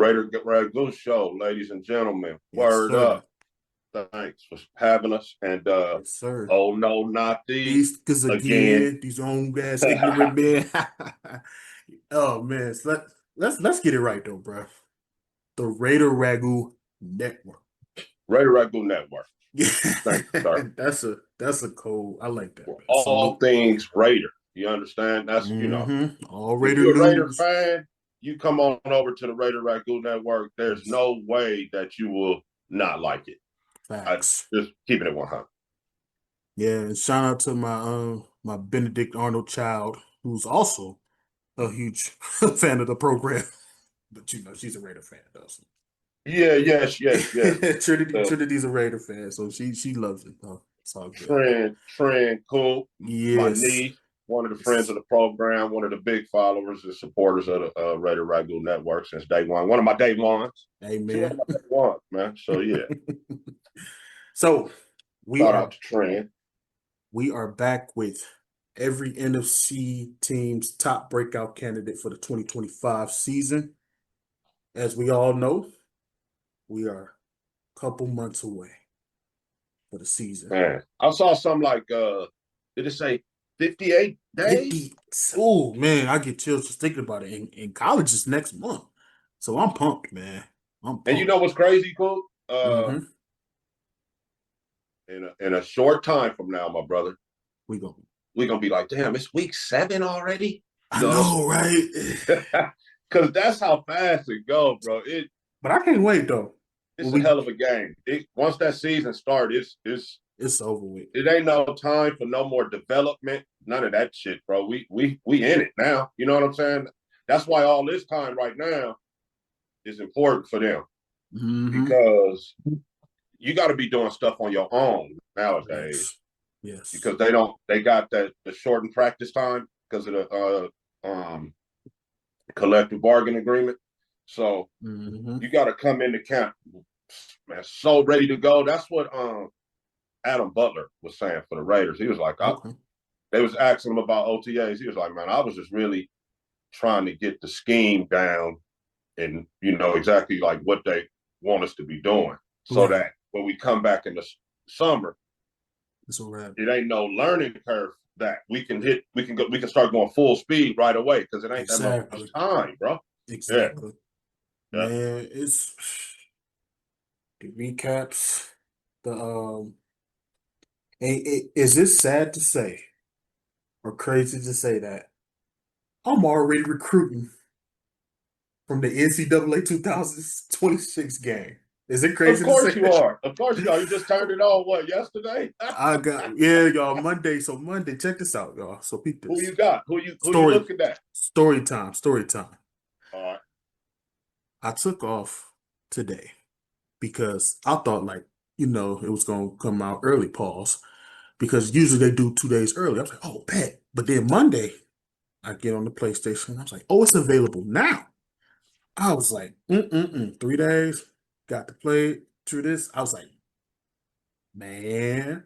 Raider Ragoon Show, ladies and gentlemen. Yes, Word sir. up. Thanks for having us. And Yes, sir. oh no, not these These, because again. again, these old ass ignorant men. Oh man, so let's get it right though, bro. The Raider Ragu Network. Raider Ragoon Network. Yeah, Thank you, sir. that's a code. I like that, For man. all Salute. things Raider. You understand? That's All if Raider you're a Raider news. fan, you come on over to the Raider Ragoon Network. There's Yes. no way that you will not like it. I Facts. just keeping it 100. Yeah, and shout out to my Benedict Arnold child, who's also a huge fan of the program. But she's a Raider fan though. So. Yeah, yes. The Trinity's a Raider fan, so she loves it though. It's all good. Trend, cool. My Yes. niece, one of the friends Yes. of the program, one of the big followers and supporters of the Raider Ragu Network since day one. One of my day ones. She one of Amen. my day ones, man. So yeah, So we shout out are to Trend. we are back with every NFC team's top breakout candidate for the 2025 season. As we all know, we are a couple months away for the season. Man, I saw something like did it say 58 days? 50. Oh man, I get chills just thinking about it. And college is next month. So I'm pumped, man. I'm And you pumped. know what's crazy, cool? Hmm. In a short time from now, my brother, We go. we're gonna be like, damn, it's week 7 already. I No, know, right? because that's how fast it goes, bro. But I can't wait though. When It's a we hell of a game. Once that season starts, it's over with. it ain't no time for no more development. None of that shit, bro. We in it now. You know what I'm saying? That's why all this time right now is important for them Hmm. because you got to be doing stuff on your own nowadays Yes. Yes. because they got the shortened practice time because of the collective bargain agreement. So Hmm. you got to come into camp, man, so ready to go. That's what Adam Butler was saying for the Raiders. He was like, Okay. they was asking him about OTAs. He was like, man, I was just really trying to get the scheme down and exactly like what they want us to be doing, so Right. that when we come back in the summer, It's a wrap. it ain't no learning curve that we can start going full speed right away because it ain't that much Exactly. time, bro. Yeah, Exactly. yeah. Man, it's the recaps. The is this sad to say or crazy to say that I'm already recruiting from the NCAA 2026 game? Is it Of crazy to course say you that? are. Of course you are. You just turned it on what yesterday? I got yeah, y'all. Monday, so Monday. Check this out, y'all. So peep Who this. you got? Who you Story, looking at? story time, story time. All right. I took off today because I thought it was gonna come out early. Pause. Because usually they do 2 days early. I was like, oh, bet. But then Monday, I get on the PlayStation. I was like, oh, it's available now. I was like, 3 days. Got to play it through this. I was like, man,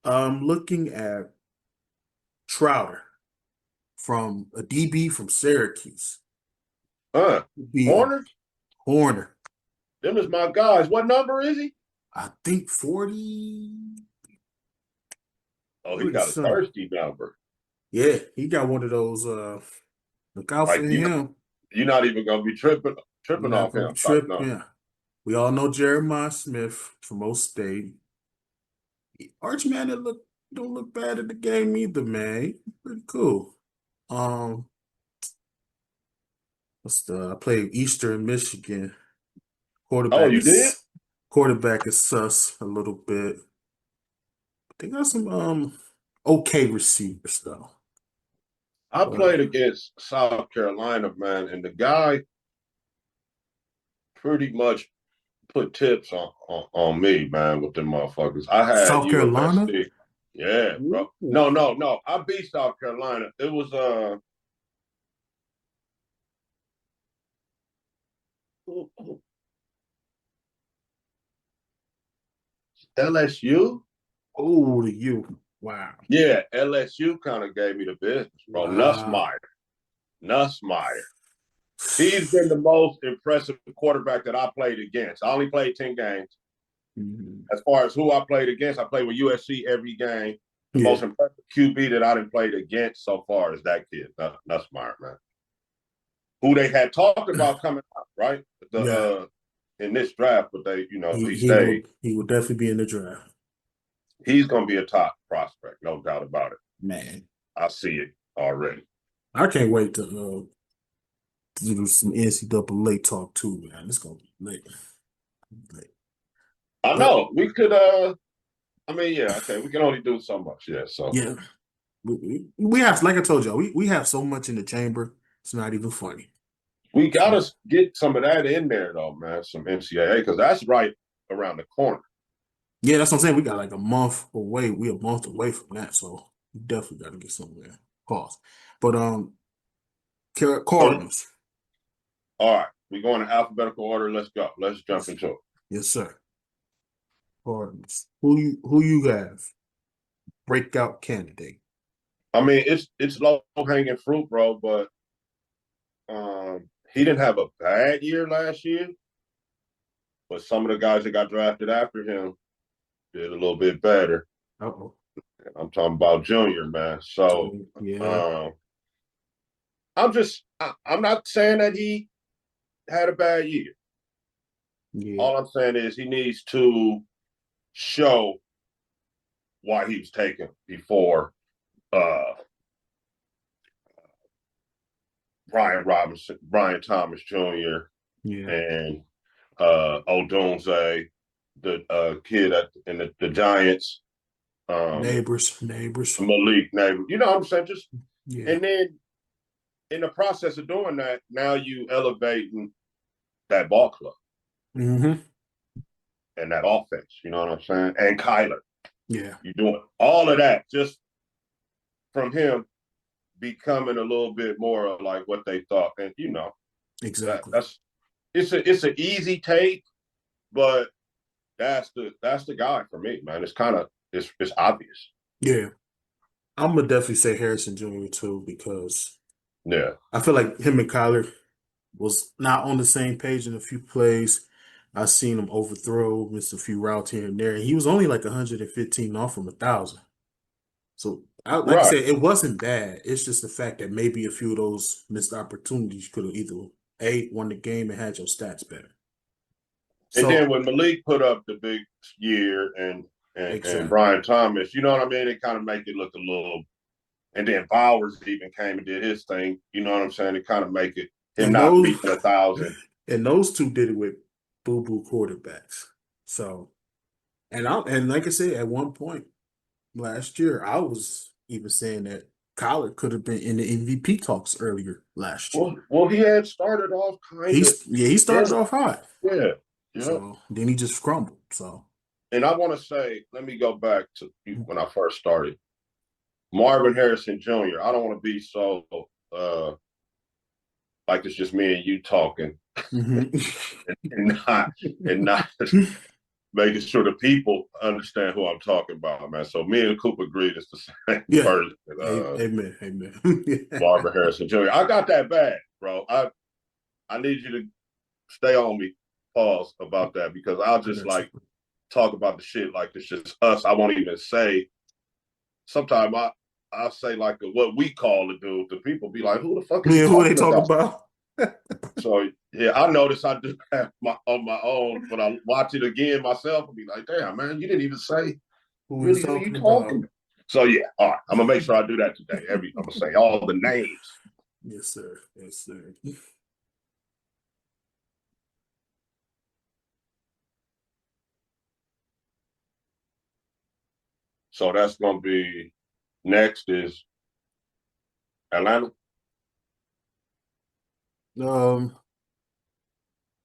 I'm looking at Trouter from a DB from Syracuse. Be a Horner? corner. Them is my guys. What number is he? I think 40, Oh, he 40 got a something. thirsty number. Yeah, he got one of those. Look out for Like him. you're not even gonna be You're tripping not off gonna him be type number. tripping. We all know Jeremiah Smith from O State. Archman don't look bad at the game either, man. He pretty cool. Um, I played Eastern Michigan. Oh, Quarterback you did? is quarterback is sus a little bit. They got some okay receivers though. I But played against South Carolina, man, and the guy pretty much put tips on me, man, with them motherfuckers. I had South Carolina, USC. Yeah, bro. ooh, No. I beat South Carolina. It was LSU. oh, to you. Wow. Yeah, LSU kind of gave me the business, bro. Wow. Nussmeyer. He's been the most impressive quarterback that I played against. I only played 10 games. Mhm. As far as who I played against, I played with USC every game. The Yeah. most impressive QB that I done played against so far is that kid. That's smart, man. Who they had talked about coming out, right? The Yeah. in this draft, but they, He he he stayed. would he would definitely be in the draft. He's gonna be a top prospect, no doubt about it. Man. I see it already. I can't wait to do some NCAA talk too, man. It's gonna be lit. Lit. I But know we could. I mean, yeah, okay, we can only do so much, yeah. So yeah, we have, like I told y'all, we have so much in the chamber. It's not even funny. we So, gotta get some of that in there, though, man. Some NCAA because that's right around the corner. yeah, that's what I'm saying. We got like a month away. We a month away from that, so we definitely got to get somewhere. Pause. But So, Cardinals. all right, we going in alphabetical order. Let's go. Let's jump into it. Yes, sir. Cardinals. Who you have? Breakout candidate. I mean, it's low hanging fruit, bro. But he didn't have a bad year last year. But some of the guys that got drafted after him did a little bit better. Uh-oh. I'm talking about Junior, man. So Yeah, um, I'm not saying that he had a bad year. yeah. All I'm saying is he needs to show why he was taken before uh, Brian Robinson, Brian Thomas Jr. Yeah. and Odunze, the kid in the Giants, um, Neighbors. Malik Neighbor. You know what I'm saying? Just Yeah. and then in the process of doing that, now you elevating that ball club Mm-hmm. and that offense. You know what I'm saying? And Kyler, Yeah. you doing all of that just from him becoming a little bit more of like what they thought. And Exactly. that's it's an easy take, but that's the guy for me, man. It's kind of it's obvious. Yeah. I'm gonna definitely say Harrison Jr. too because Yeah. I feel like him and Kyler was not on the same page in a few plays. I seen him overthrow, missed a few routes here and there. He was only like 115 off from 1,000. So, like I Right. said, it wasn't bad. It's just the fact that maybe a few of those missed opportunities could have either won the game and had your stats better. And then So, when Malik put up the big year and exactly. Brian Thomas, you know what I mean? It kind of make it look a little. And then Bowers even came and did his thing. You know what I'm saying? It kind of make it him And not those reaching 1,000. and those two did it with boo-boo quarterbacks. So, and like I said, at one point last year, I was even saying that Kyler could have been in the MVP talks earlier last year. Well, he had started off kind of. He started off hot. Yeah, yeah. So then he just crumbled. So And I want to say, let me go back to when I first started. Marvin Harrison Jr. I don't want to be so uh, like it's just me and you talking, mhm. and not and not making sure the people understand who I'm talking about, man. So me and Coop agreed it's the same Yeah. person. Amen. Marvin Harrison Jr. I got that bad, bro. I need you to stay on me, pause about that because I'll I just got you. like talk about the shit like it's just us. I won't even say. Sometimes I'll say like what we call the dude. The people be like, "Who the fuck is he Yeah, who are they talking talking about?" about? So yeah, I notice I do that on my own, but I watch it again myself and be like, "Damn, man, you didn't even say Who we was really who you talking about? talking about." So yeah, all right, I'm gonna make sure I do that today. I'm gonna say all the names. Yes, sir. Yes, sir. So that's gonna be next is Atlanta. Um,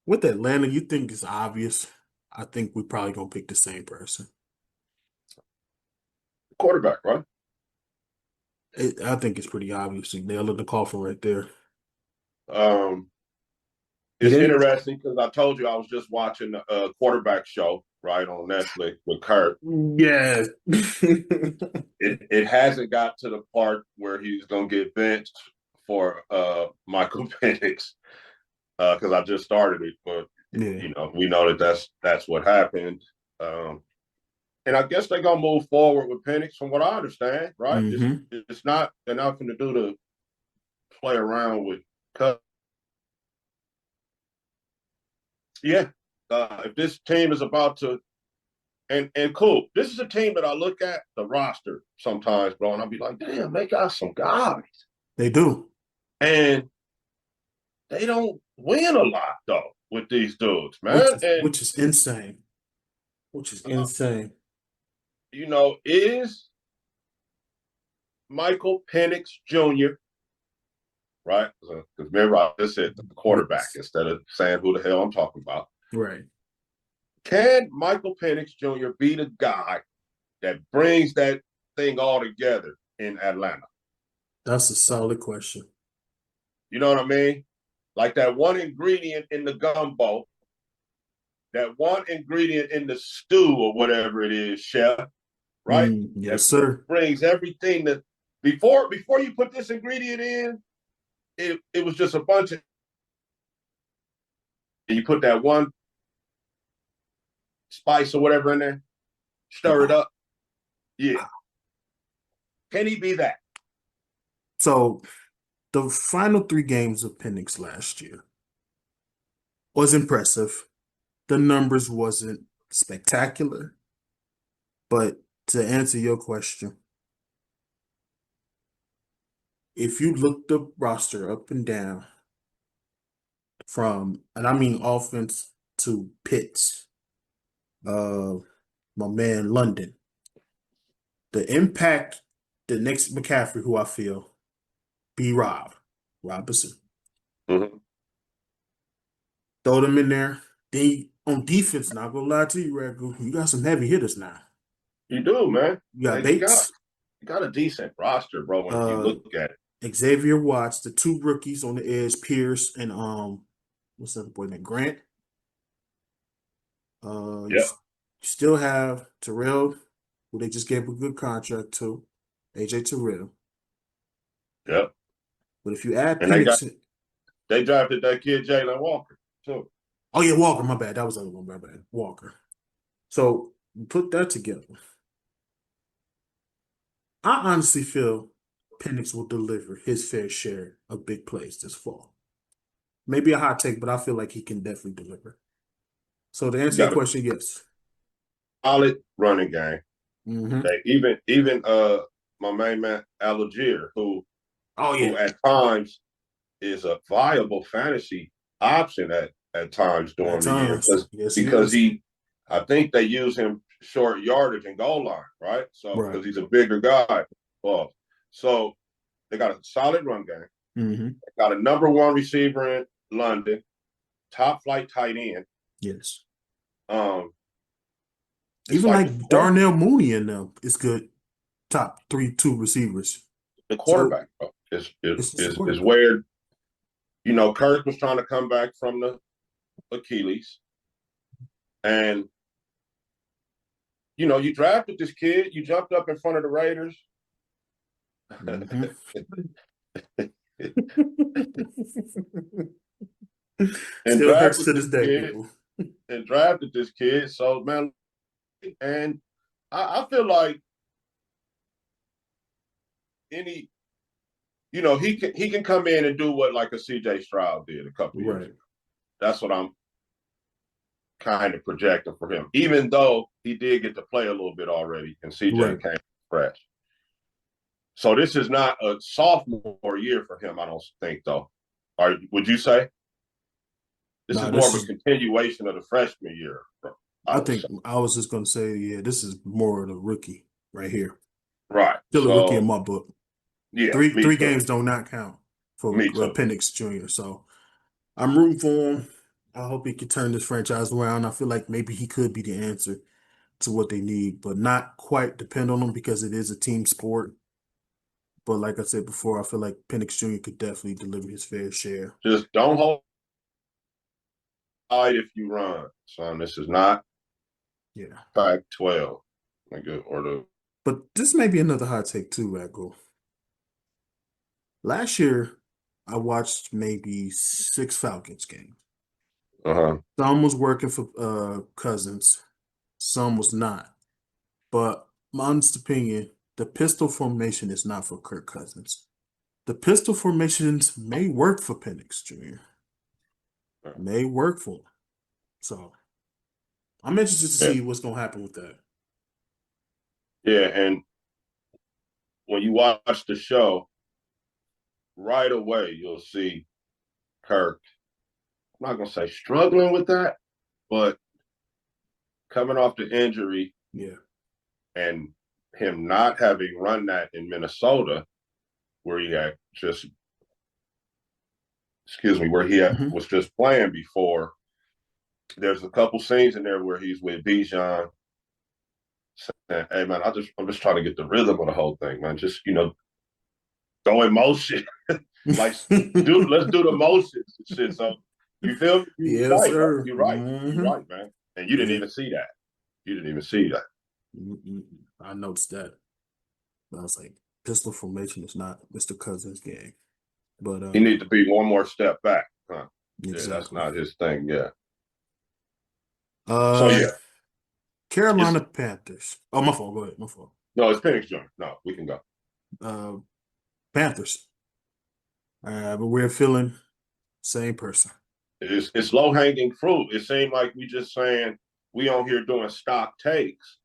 with Atlanta, you think it's obvious. I think we're probably gonna pick the same person. Quarterback, right? I think it's pretty obvious. Nail in the coffin right there. Um, It it's ain't. interesting because I told you I was just watching a quarterback show right on Netflix with Kurt. Yes. It hasn't got to the part where he's gonna get benched for Michael Penix. because I just started it, but Yeah. we know that that's what happened. Um, and I guess they're gonna move forward with Penix, from what I understand. Right? Mm-hmm. It's not they're not going to do the play around with cut. Yeah, if this team is about to and cool, this is a team that I look at the roster sometimes, bro, and I'll be like, damn, they got some guys, They do. and they don't win a lot though with these dudes, Which man. is And which is insane. Which is insane. is Michael Penix Jr. right? Because remember, I just said the quarterback Yes. instead of saying who the hell I'm talking about. Right. Can Michael Penix Jr. be the guy that brings that thing all together in Atlanta? That's a solid question. You know what I mean? Like that one ingredient in the gumbo, that one ingredient in the stew or whatever it is, chef, right? Yes, That sir. brings everything that before you put this ingredient in, it was just a bunch of and you put that one spice or whatever in there, stir it Wow. up. Yeah. Can he be that? So the final three games of Penix last year was impressive. The numbers wasn't spectacular, but to answer your question, if you look the roster up and down from, and I mean offense to Pitts, uh, my man London, the impact, the next McCaffrey, who I feel, B. Robinson, Mm-hmm. throw them in there. They on defense, not gonna lie to you, Ragul, you got some heavy hitters now. You do, man. You got And Bates, you got a decent roster, bro, when you uh, look at it. Xavier Watts, the two rookies on the edge, Pierce and what's that boy named Grant? You Yep. still have Terrell, who they just gave a good contract to, AJ Terrell. Yep. But if you add And Penix, they drafted that kid Jalen Walker too. oh yeah, Walker, my bad. That was the other one, my bad. Walker. So you put that together. I honestly feel Penix will deliver his fair share of big plays this fall. Maybe a hot take, but I feel like he can definitely deliver. So to You answer your got a question, yes. solid running game. Hmm. That even my main man Algier, Oh who yeah, at times is a viable fantasy option at times at during the year times, yes he because is. he I think they use him short yardage and goal line, right? So Right. because he's a bigger guy. Well, so they got a solid run game. Hmm. They got a number one receiver in London, top flight tight end. Yes. Um, it's Even like like Darnell Mooney in them is good. Top three, two receivers. the So quarterback bro, is it's just a is is quarterback. where Kirk was trying to come back from the Achilles, and you drafted this kid, you jumped up in front of the Raiders, Hmm. and Still hurts drafted to this this day, kid, people. and drafted this kid. So man, and I feel like any, he can come in and do what like a CJ Stroud did a couple years Right. ago. That's what I'm kind of projecting for him, even though he did get to play a little bit already, and CJ Right. came fresh. So this is not a sophomore year for him, I don't think, though. Or would you say this Nah, is more this of a is continuation of the freshman year? I I would think say. I was just gonna say, yeah, this is more of the rookie right here. Right. Still a rookie in So my book. yeah, me Three too. games do not count for Me too. Penix Jr. So I'm rooting for him. I hope he can turn this franchise around. I feel like maybe he could be the answer to what they need, but not quite depend on him because it is a team sport. But like I said before, I feel like Penix Jr. could definitely deliver his fair share. Just don't hold tight if you run, son. This is not Yeah. Pac-12, like or the But this may be another hot take too, Ragul. Last year, I watched maybe 6 Falcons games. Uh-huh. Some was working for Cousins, some was not. But my honest opinion, the pistol formation is not for Kirk Cousins. The pistol formations may work for Penix Jr. May work for him. So I'm interested to Yeah. see what's gonna happen with that. Yeah. And when you watch the show, right away you'll see Kirk. I'm not gonna say struggling with that, but coming off the injury Yeah. and him not having run that in Minnesota, where he had just where Hmm. was just playing before. There's a couple scenes in there where he's with Bijan saying, "Hey man, I'm just trying to get the rhythm of the whole thing, man. Just go in motion, like let's do the motions and shit." So you feel me? You're Yes, right, man. sir. You're right. You're Hmm. right, man. And you didn't Yeah. even see that. You didn't even see that. Mm-mm. I noticed that. I was like, pistol formation is not Mr. Cousins' game. But He needs to be one more step back. Huh? Yeah, that's exactly. not his thing. Yeah. So Uh, yeah, it's Carolina Panthers. Oh, my fault. Go ahead. My fault. no, it's Penix Jr. No, we can go. Uh, Panthers. But we're feeling same person. It's low hanging fruit. It seemed like we just saying we on here doing stock takes,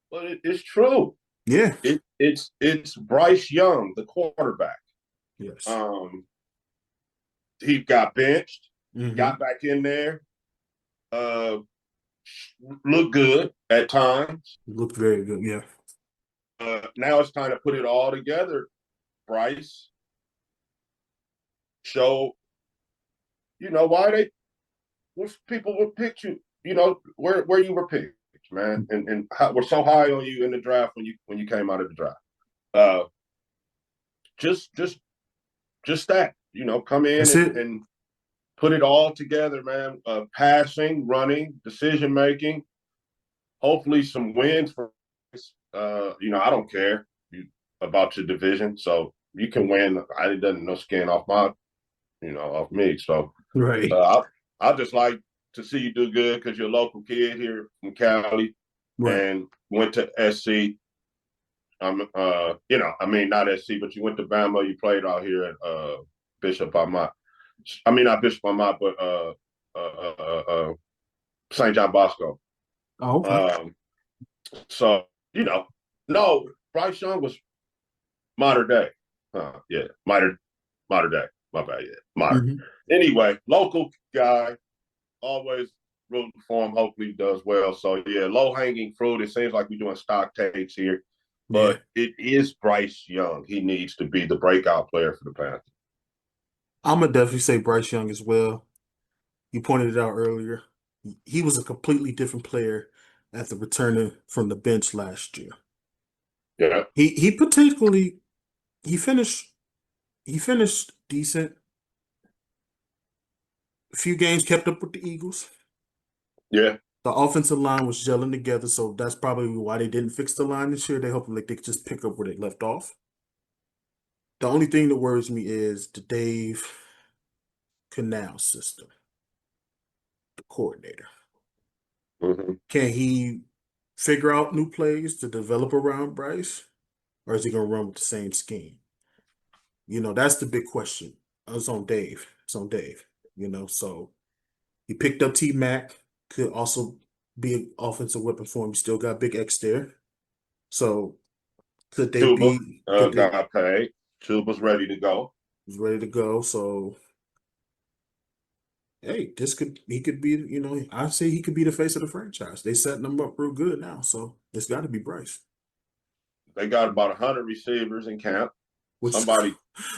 but it's true. Yeah. It's Bryce Young, the quarterback. Yes. Um, he got benched, Mm-hmm. got back in there, uh, looked good at times. Looked very good. Yeah. Now it's time to put it all together. Bryce show, why they which people would pick you, where you were picked, man, and how, we're so high on you in the draft when you came out of the draft. Uh, just just just that, come in That's it. and put it all together, man. Passing, running, decision making, hopefully some wins for. I don't care about your division, so you can win. I didn't no skin off off me. So Right. uh, I just like to see you do good because you're a local kid here from Cali Right. and went to SC. I mean not SC, but you went to Bama. You played out here at Bishop Amat. I mean not Bishop Amat, but St. John Bosco. Oh, okay. Um, so no, Bryce Young was modern day. Yeah, modern day. My bad. Yeah, modern. Mm-hmm. Anyway, local guy, always rooting for him. Hopefully he does well. So yeah, low hanging fruit. It seems like we're doing stock takes here, Yeah. but it is Bryce Young. He needs to be the breakout player for the Panthers. I'm gonna definitely say Bryce Young as well. You pointed it out earlier. He was a completely different player after returning from the bench last year. Yeah, He particularly he finished he finished decent. A few games kept up with the Eagles. yeah. The offensive line was gelling together, so that's probably why they didn't fix the line this year. They hoping like they could just pick up where they left off. The only thing that worries me is the Dave Canal system, the coordinator. Mm-hmm. Can he figure out new plays to develop around Bryce, or is he gonna run with the same scheme? That's the big question. It's on Dave. It's on Dave. So he picked up T Mac, could also be an offensive weapon for him. He still got Big X there. So Tuba could they got paid. Tuba's ready to go. he's ready to go? So hey, he could be, I say he could be the face of the franchise. They setting him up real good now. So it's gotta be Bryce. They got about 100 receivers in camp. Which is Somebody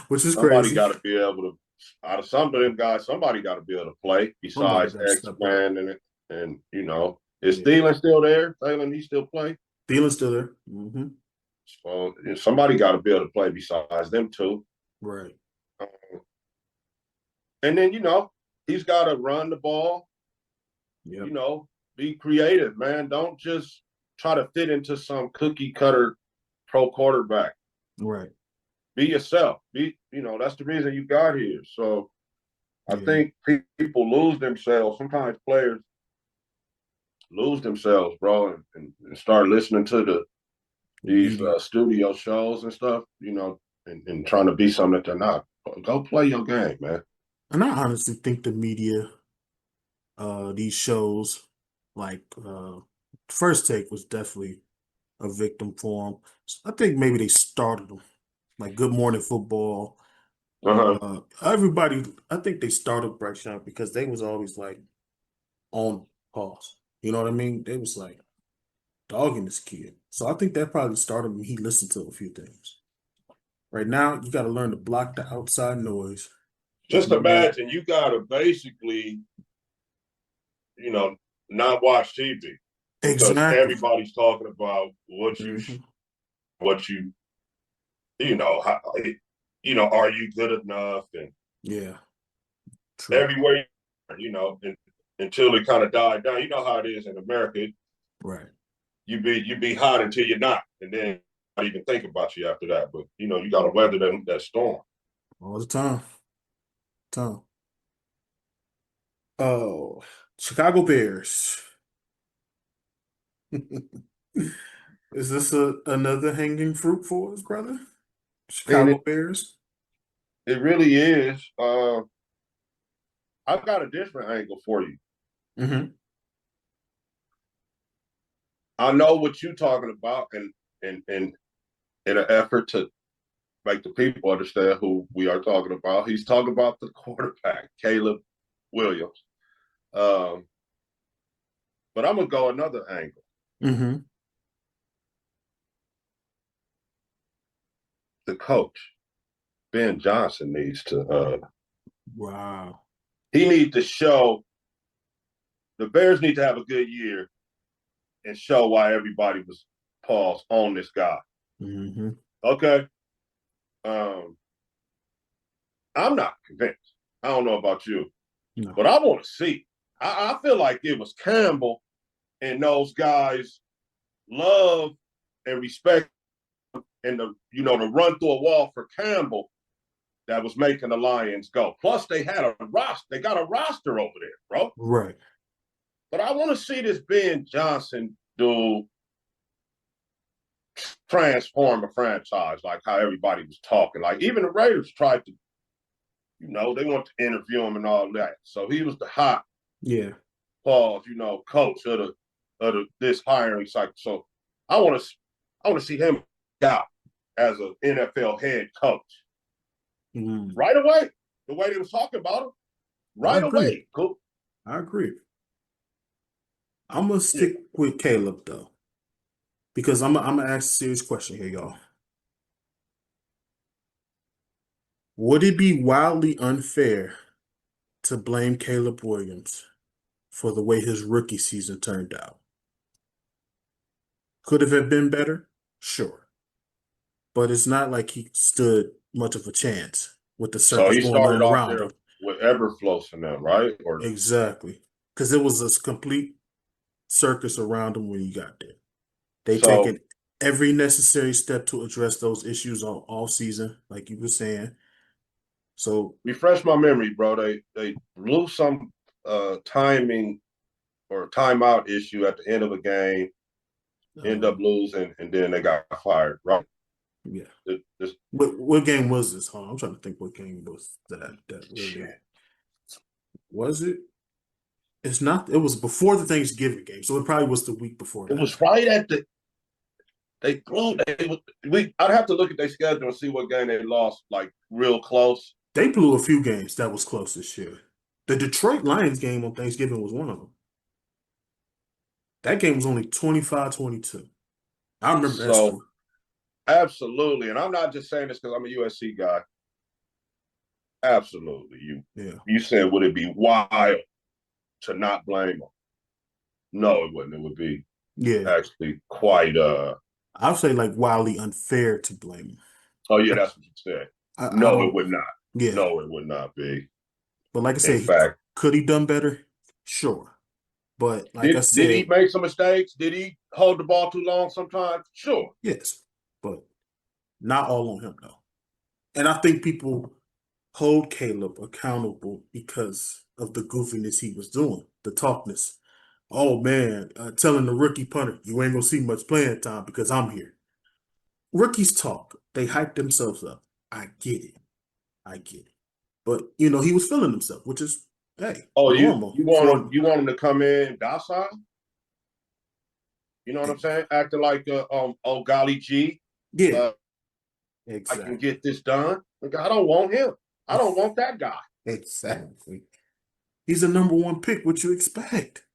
which is somebody crazy. got to be able to. Out of some of them guys, somebody got to be able to play Somebody besides gotta X step up. Man and is Yeah. Thielen still there? Thielen, he still play. Thielen's still there. Hmm. So somebody got to be able to play besides them two. Right. Um, and then he's got to run the ball. You Yep. know, be creative, man. Don't just try to fit into some cookie cutter pro quarterback. Right. Be yourself. That's the reason you got here. So I Yeah. think people lose themselves. Sometimes players lose themselves, bro, and start listening to these Media. studio shows and stuff, and trying to be something that they're not. Go play your game, man. And I honestly think the media, these shows, like First Take was definitely a victim for them. I think maybe they started them, like Good Morning Football. Uh-huh. Everybody, I think they started Breakout because they was always like on pause. You know what I mean? They was like dogging this kid. So I think that probably started when he listened to a few things. Right now, you got to learn to block the outside noise. If Just you know imagine you gotta basically, you know, not watch TV because exactly. everybody's talking about Hmm. what you know, how, are you good enough? And Yeah, true. everywhere, until it kind of died down. You know how it is in America. Right. You be hot until you're not, and then not even think about you after that. But you got to weather that storm. All the time. Time. Oh, Chicago Bears. Is this another hanging fruit for us, brother? And Chicago Bears? it really is. I've got a different angle for you. Hmm. I know what you're talking about, and in an effort to make the people understand who we are talking about, he's talking about the quarterback, Caleb Williams. Um, but I'm gonna go another angle. Hmm. The coach, Ben Johnson, needs to. Wow. He needs to show the Bears need to have a good year and show why everybody was paused on this guy. Hmm. Okay. Um, I'm not convinced. I don't know about you, No. but I want to see. I feel like it was Campbell and those guys love and respect and the run through a wall for Campbell that was making the Lions go. Plus, they had a roster. They got a roster over there, bro. Right. But I want to see this Ben Johnson dude transform a franchise, like how everybody was talking. Like even the Raiders tried to, they want to interview him and all that. So he was the hot Yeah. pause, coach of this hiring cycle. So I want to see him out as an NFL head coach Mm. right away. The way they was talking about him, I right agree. away. Cool. I agree. I'm gonna Yeah. stick with Caleb though, because I'm gonna ask a serious question here, y'all. Would it be wildly unfair to blame Caleb Williams for the way his rookie season turned out? Could it have been better? Sure. But it's not like he stood much of a chance with the So circus he going started on off around there him. with Eberflus and them, right? Or Exactly. Because it was a complete circus around him when he got there. They so taken every necessary step to address those issues all season, like you were saying. So, refresh my memory, bro. They blew some timing or timeout issue at the end of a game, end uh, up losing, and then they got fired, right? yeah. This What game was this? Hold on, I'm trying to think what game was that really shit. was it? It's not. It was before the Thanksgiving game, so it probably was the week before It that. was right at the they blew. I'd have to look at their schedule and see what game they lost, like real close. They blew a few games that was close this year. The Detroit Lions game on Thanksgiving was one of them. That game was only 25-22. I remember that So score. absolutely, and I'm not just saying this because I'm a USC guy. Absolutely, you Yeah. you said would it be wild to not blame them? No, it wouldn't. It would be Yeah. actually quite I'd say like wildly unfair to blame. oh yeah, that's what you said. I No, it don't. would not. Yeah. No, it would not be. But like I In said, fact, could he done better? Sure. But like I did he said, make some mistakes? Did he hold the ball too long sometimes? Sure. yes. But not all on him though. And I think people hold Caleb accountable because of the goofiness he was doing, the talkness. Oh man, telling the rookie punter, you ain't gonna see much playing time because I'm here. Rookies talk, they hype themselves up. I get it. I get it. But he was feeling himself, which is hey, Oh, normal for you want him to come in docile? You know what I'm saying? Acting like oh golly gee, yeah, uh, I can exactly. get this done. Like, I don't want him. I don't want that guy. Exactly. He's a number one pick. What you expect?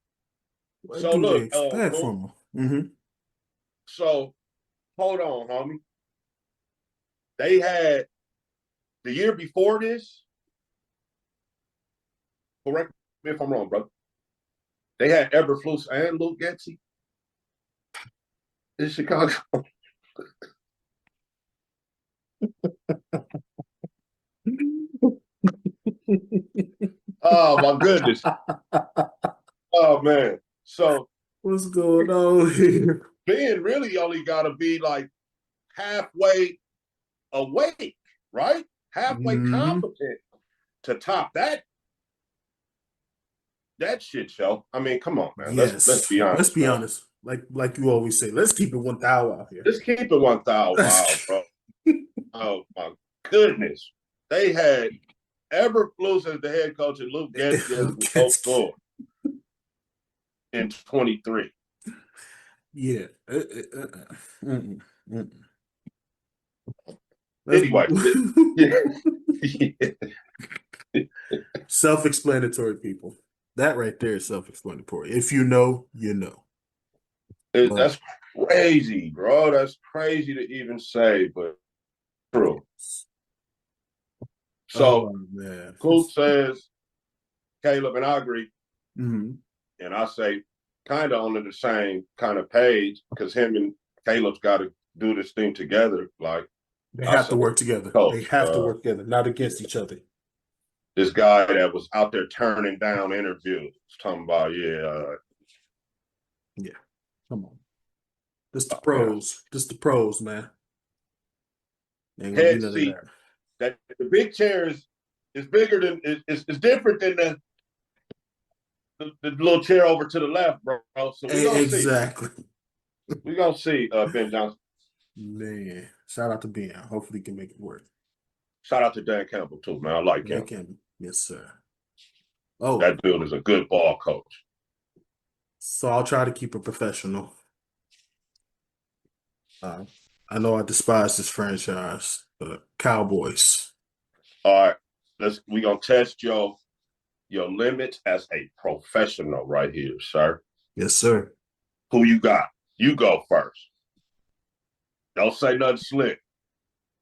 What So do they look, expect Lou, from him? so hold on, homie. They had the year before this. Correct me if I'm wrong, brother. They had Eberflus and Luke Getzey in Chicago. Oh my goodness. Oh man. So What's going on here? Ben really only got to be like halfway awake, right? Halfway Hmm. competent to top that shit show. I mean, come on, man. Let's Yes. be Let's honest, be man. honest. Like you always say, let's keep it 1,000 out here. Just keep it 1,000 wild, bro. Oh my goodness. They had Eberflus as the head coach and Luke Getzey as the coach scorer in 23. Yeah. Mm-mm, mm-mm. Let's Anyway, yeah, self-explanatory, people. That right there is self-explanatory. If you know, you know. But that's crazy, bro. That's crazy to even say, but true. So oh man. Coop says Caleb, and I agree. Mhm. And I say kind of on the same kind of page because him and Caleb's got to do this thing together. Like They I have to said, work together. They coach, have to work together, not against each other. this guy that was out there turning down interviews, talking about, Yeah. Come on. This the man, pros. This the pros, man. Ain't gonna be head none of seat. that. That the big chair is bigger than is different than the little chair over to the left, bro. So we're gonna see. Exactly. We're gonna see, Ben Johnson. Man. Shout out to Ben. Hopefully he can make it work. Shout out to Dan Campbell too, man. I like They him. can. Yes, sir. Oh, That dude is a good ball coach. so I'll try to keep it professional. Uh, I know I despise this franchise, but Cowboys. All right, we gonna test your limits as a professional right here, sir. Yes, sir. Who you got? You go first. Don't say nothing slick.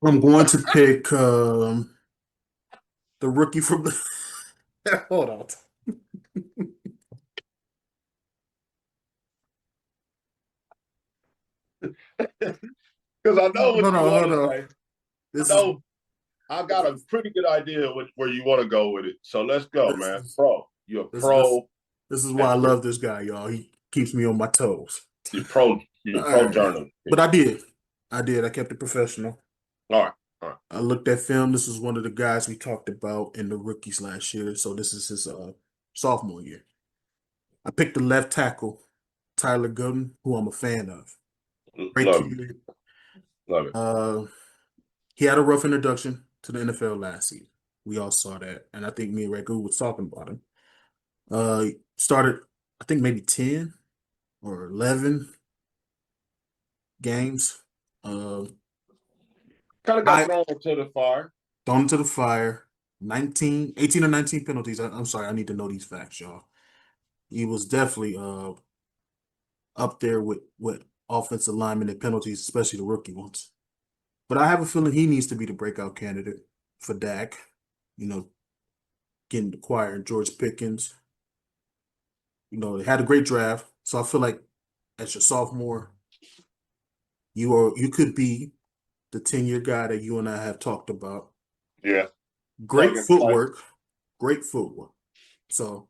I'm going to pick the rookie from the. Hold on. Because I know what Hold you on. want Hold to on. say. I This is know I got a pretty good idea where you want to go with it. So let's go, this man. is Pro. You're a this this pro this is why at I this. love this guy, y'all. He keeps me on my toes. You're All a pro right. journalist. But I did. I did. I kept it professional. All right. All right. I looked at film. This is one of the guys we talked about in the rookies last year. So this is his sophomore year. I picked the left tackle, Tyler Gooden, who I'm a fan of. Great Love it. kid. Love it. Uh, he had a rough introduction to the NFL last season. We all saw that, and I think me and Ragu was talking about him. Started, I think maybe 10 or 11 games. Uh, Kind of got I thrown into the fire. thrown into the fire. 18 or 19 penalties. I'm sorry, I need to know these facts, y'all. He was definitely up there with offensive linemen and penalties, especially the rookie ones. But I have a feeling he needs to be the breakout candidate for Dak. You know, getting acquired George Pickens. They had a great draft, so I feel like as your sophomore, you could be the 10-year guy that you and I have talked about. Yeah. Plug Great and play. footwork, great footwork. So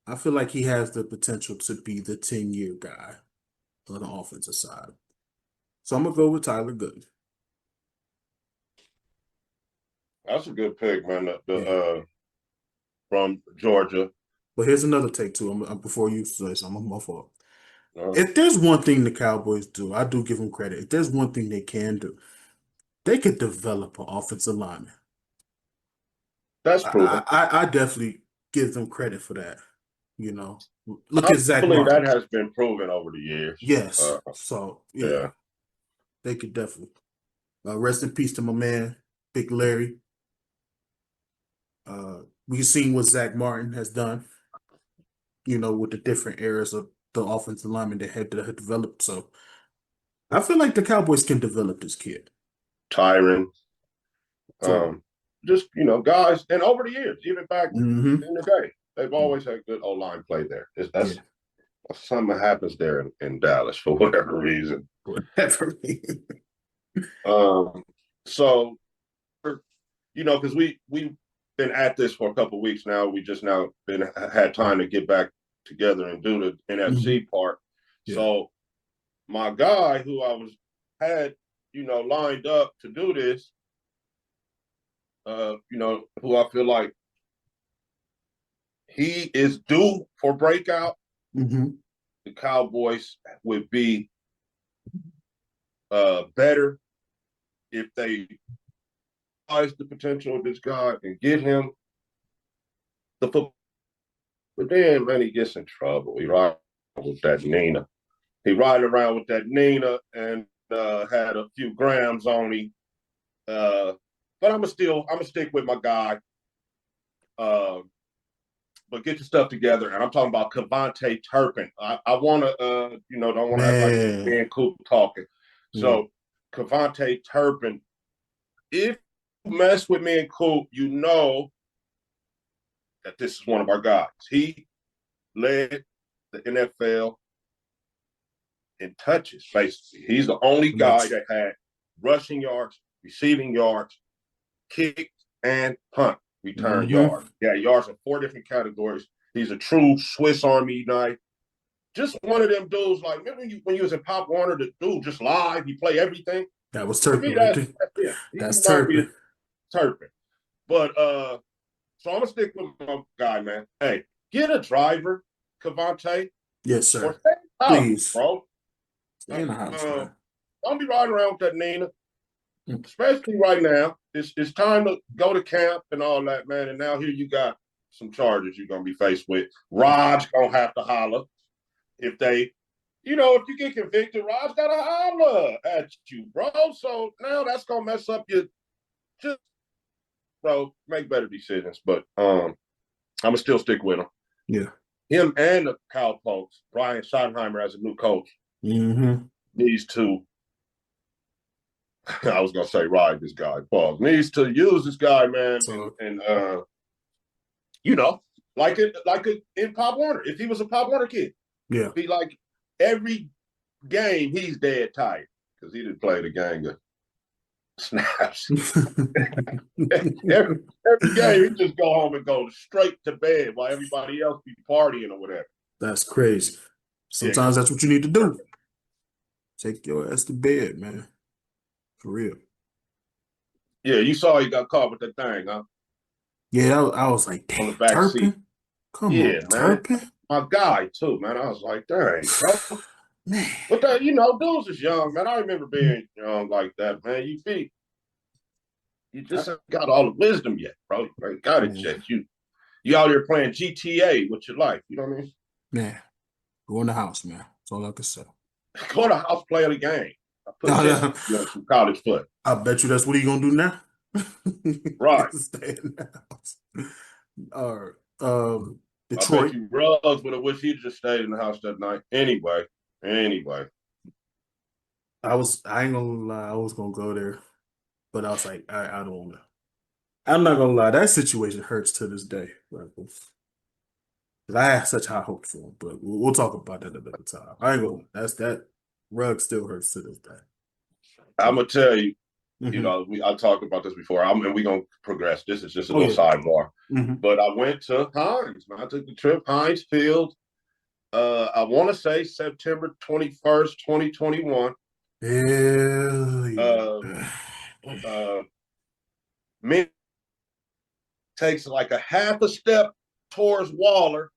I feel like he has the potential to be the 10-year guy on the offensive side. So I'm gonna go with Tyler Gooden. That's a good pick, man. Yeah. From Georgia. But here's another take too. Before you say something, I'm my fault. Uh, If there's one thing the Cowboys do, I do give them credit. If there's one thing they can do, they could develop an offensive lineman. that's I, proven. I definitely give them credit for that. You know, look I at Zach believe that Martin. has been proven over the years. Yes. So yeah, Yeah, they could definitely. Rest in peace to my man, Big Larry. We've seen what Zach Martin has done. With the different eras of the offensive lineman that had developed. So I feel like the Cowboys can develop this kid. Tyron. So, Just guys, and over the years, even back hmm in the day, they've always had good O line play there. yeah, That's something happens there in Dallas for whatever reason. whatever. Um, so because we've been at this for a couple of weeks now. We just now been had time to get back together and do the hmm NFC part. Yeah. So my guy who I was had lined up to do this, who I feel like he is due for breakout. hmm The Cowboys would be better if they realize the potential of this guy and get him the football. But then, man, he gets in trouble. He rides with that Nina. He riding around with that Nina and had a few grams on him. But I'm gonna stick with my guy. Uh, but get your stuff together. And I'm talking about Cavante Turpin. I want to, don't want to act like it's Man. being cool talking. Yeah. So Cavante Turpin, if you mess with me and Coop, you know that this is one of our guys. He led the NFL in touches, basically. He's the only guy Much. that had rushing yards, receiving yards, kick, and punt return hmm yards. Yeah, yards in four different categories. He's a true Swiss Army knife. Just one of them dudes, like, remember when you was in Pop Warner, the dude just live, he play everything. That was To me, Turpin right that's there. him. He That's might be Turpin. Turpin. But so I'm gonna stick with my guy, man. Hey, get a driver, Cavante, Yes, or sir. stay out, Please. bro. Stay in the house, man. Don't be riding around with that Nina, Mm. especially right now. It's time to go to camp and all that, man. And now here you got some charges you're gonna be faced with. Rod's gonna have to holler if they, if you get convicted. Rod's gotta holler at you, bro. So now that's gonna mess up your just, bro. Make better decisions, but I'm gonna still stick with him. Yeah. Him and the Cowpokes, Brian Schottenheimer as a new coach, hmm needs to, I was gonna say ride this guy, Paul, needs to use this guy, man, So, and you know, like in Pop Warner. If he was a Pop Warner kid, yeah. be like every game he's dead tired because he didn't play the gang of snaps. every, every game he just go home and go straight to bed while everybody else be partying or whatever. That's crazy. Yeah, Sometimes that's what you need to do. Take your ass to bed, man. For real. yeah. You saw he got caught with that thing, huh? Yeah, I was like, On the damn, back seat. Turpin? Come Yeah, on, man. Turpin? My guy too, man. I was like, dang, bro. Man. But dudes is young, man. I remember being young like that, man. You I, just haven't got all the wisdom yet, bro. You ain't got it man, yet. You out here playing GTA with your life. You know what I mean? man. Go in the house, man. That's all I can say. Go to the house, play the game. I put sense into some college foot. I bet you that's what he gonna do now. Right. Stay in the house. All right. I bet Detroit. you Ruggs would have wished he'd just stayed in the house that night. Anyway. I ain't gonna lie, I was gonna go there, but I was like, I don't wanna. I'm not gonna lie, that situation hurts to this day. Like, 'cause I have such high hopes for him, but we'll talk about that another time. I ain't gonna. That's that rug still hurts to this day. I'm So, gonna tell you, hmm I talked about this before. And we're gonna progress. This is just a oh little yeah. sidebar. hmm But I went to Hines, man. I took the trip, Hines Field. I want to say September 21st, 2021. Hell Uh, yeah. uh, takes like a half a step towards Waller.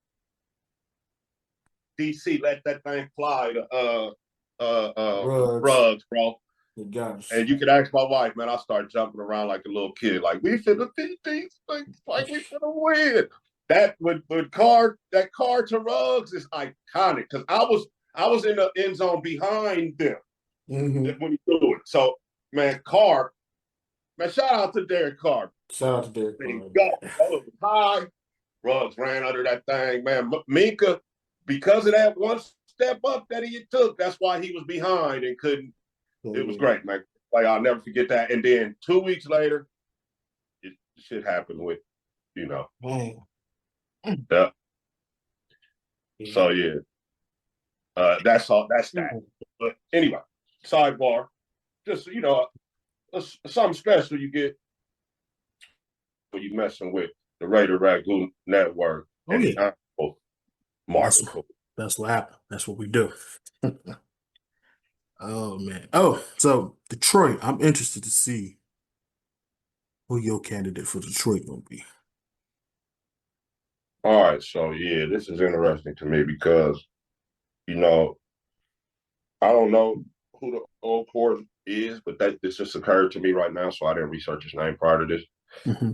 DC let that thing fly to Rugs. Rugs, bro. The guys. And you can ask my wife, man. I start jumping around like a little kid, like we finna beat these things, like we finna win. That with Card that Card to Rugs is iconic because I was in the end zone behind them Mm-hmm. when he threw it. So man, Card, man, shout out to Derek Carr. Shout out to Derek There you Carr, go. man. Bro, it was high. Rugs ran under that thing, man. Minka, because of that one step up that he took, that's why he was behind and couldn't. It was great, man. Like I'll never forget that. And then 2 weeks later, shit happened with, you know. Man. Yeah. Yeah. So yeah, that's all. That's that. But anyway, sidebar. Just something special you get when you messing with the Raider Ragoon Network Oh and yeah. the Honorable That's Marcus. that's what happened. That's what we do. Oh man. Oh, so Detroit. I'm interested to see who your candidate for Detroit gonna be. All right, so yeah, this is interesting to me because you know I don't know who the old court is, but that this just occurred to me right now, so I didn't research his name prior to this. Hmm.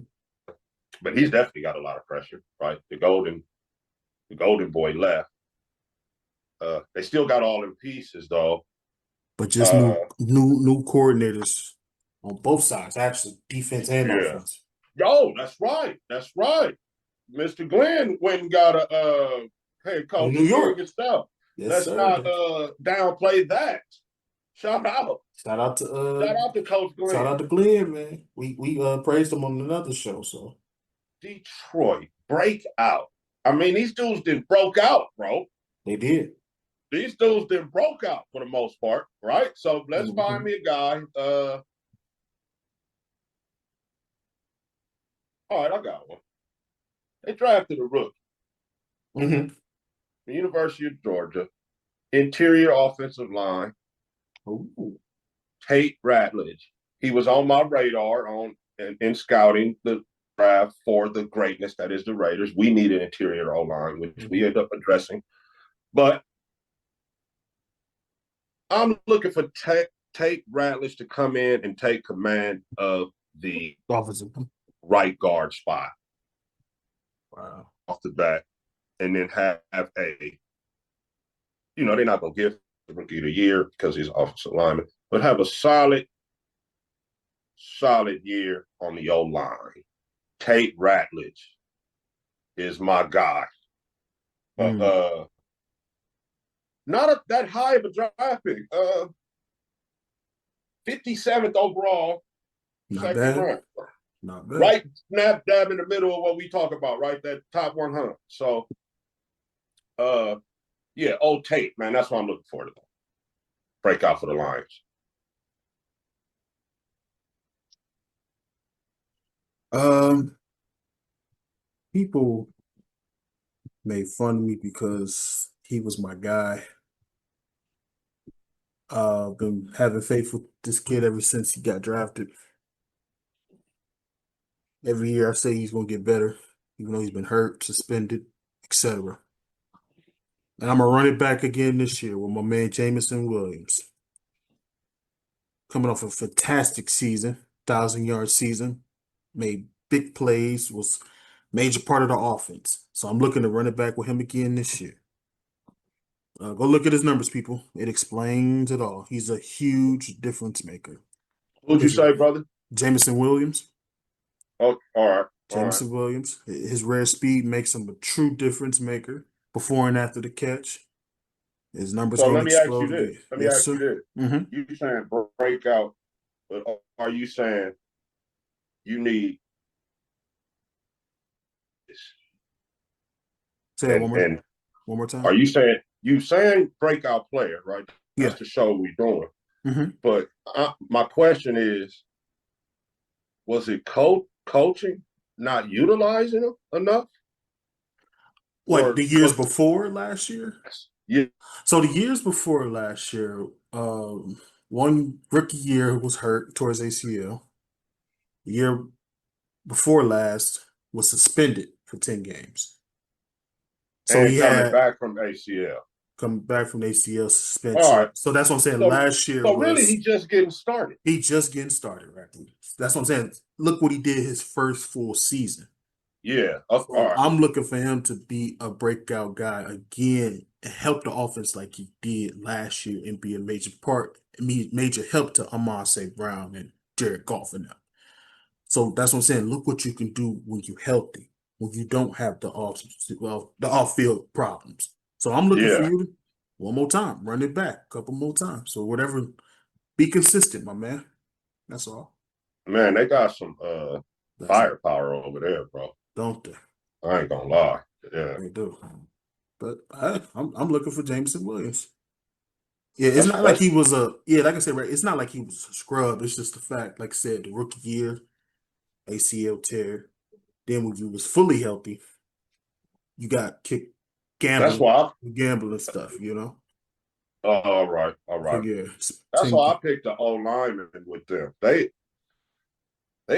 But he's definitely got a lot of pressure, right? The golden boy left. They still got all in pieces though. But just Uh, new coordinators on both sides, actually, defense and yeah. offense. Yo, that's right. That's right. Mr. Glenn went and got a head In coach New again York. himself. Yes, Let's sir. not downplay that. Shout out. Shout out to Shout out to Coach shout Glenn. out to Glenn, man. We praised him on another show, so Detroit, breakout. I mean, these dudes didn't broke out, bro. they did. These dudes didn't broke out for the most part, right? So let's find Hmm. me a guy. All right, I got one. They drafted a rookie, Hmm. the University of Georgia, interior offensive line, Ooh. Tate Ratledge. He was on my radar in scouting the draft for the greatness that is the Raiders. We need an interior O line, which we Hmm. end up addressing. But I'm looking for Tate Ratledge to come in and take command of the Offensive. right guard spot Wow. off the bat, and then have a, they're not going to give the rookie of the year because he's offensive lineman, but have a solid year on the O line. Tate Ratledge is my guy. Mm. Not that high of a draft pick. 57th overall, Not second bad. round. Not bad. Right snap dab in the middle of what we talk about, right? That top 100. So, yeah, old Tate, man, that's what I'm looking for to break out for the Lions. Um, People made fun of me because he was my guy. Been having faith with this kid ever since he got drafted. Every year I say he's gonna get better, even though he's been hurt, suspended, etc. And I'm gonna run it back again this year with my man Jameson Williams. Coming off a fantastic season, 1,000-yard season, made big plays, was major part of the offense. So I'm looking to run it back with him again this year. Go look at his numbers, people. It explains it all. He's a huge difference maker. Who'd you His say, brother? Jameson Williams. Oh, all right. All right. Jameson Williams. His rare speed makes him a true difference maker before and after the catch. His numbers So going to let me ask you explode this. again. Let me Yes, ask you sir. this. Mm-hmm. You saying breakout, but are you saying you need this? Say it And and one more are time. you saying breakout player, right? That's Yeah. the show we're doing. Mm-hmm. But my question is, was it coaching not utilizing him enough, What, or the years was it? before last year? Yeah, So the years before last year, one rookie year was hurt towards ACL. The year before last, was suspended for 10 games. So and he coming had back from ACL. come back from ACL All suspension. right. So that's what I'm saying. So Last year so really, he was just getting started. he just getting started, right? That's what I'm saying. Look what he did his first full season. Yeah. All So right. I'm looking for him to be a breakout guy again and help the offense like he did last year and be a major part, major help to Amon St. Brown and Jared Goff and them. So that's what I'm saying. Look what you can do when you're healthy, when you don't have the off field problems. So I'm looking for Yeah, you to one more time, run it back a couple more times. So whatever, be consistent, my man. That's all. man, they got some That's all. firepower over there, bro. Don't they? I ain't gonna lie. Yeah, They do. But I'm looking for Jameson Williams. Yeah, it's not like that's he was a yeah, like I said, right. It's not like he was a scrub. It's just the fact, like I said, the rookie year, ACL tear. Then when you was fully healthy, you got kicked that's gambling, why. gambling stuff, you know. All right, all So right. yeah, That's 10, why I picked the O lineman with them. They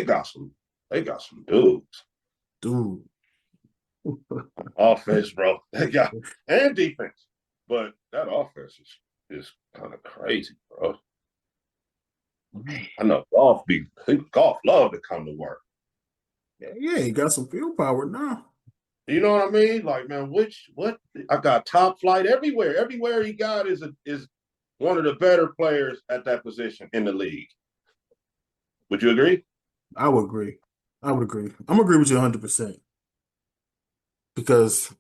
got some. They got some dudes. dude. Offense, bro. They got and defense, but that offense is kind of crazy, bro. Man. I know golf love to come to work. Yeah, yeah, he got some field power now. You know what I mean? Like, man, what I got top flight everywhere. Everywhere he got is one of the better players at that position in the league. Would you agree? I would agree. I would agree. I'm gonna agree with you 100% because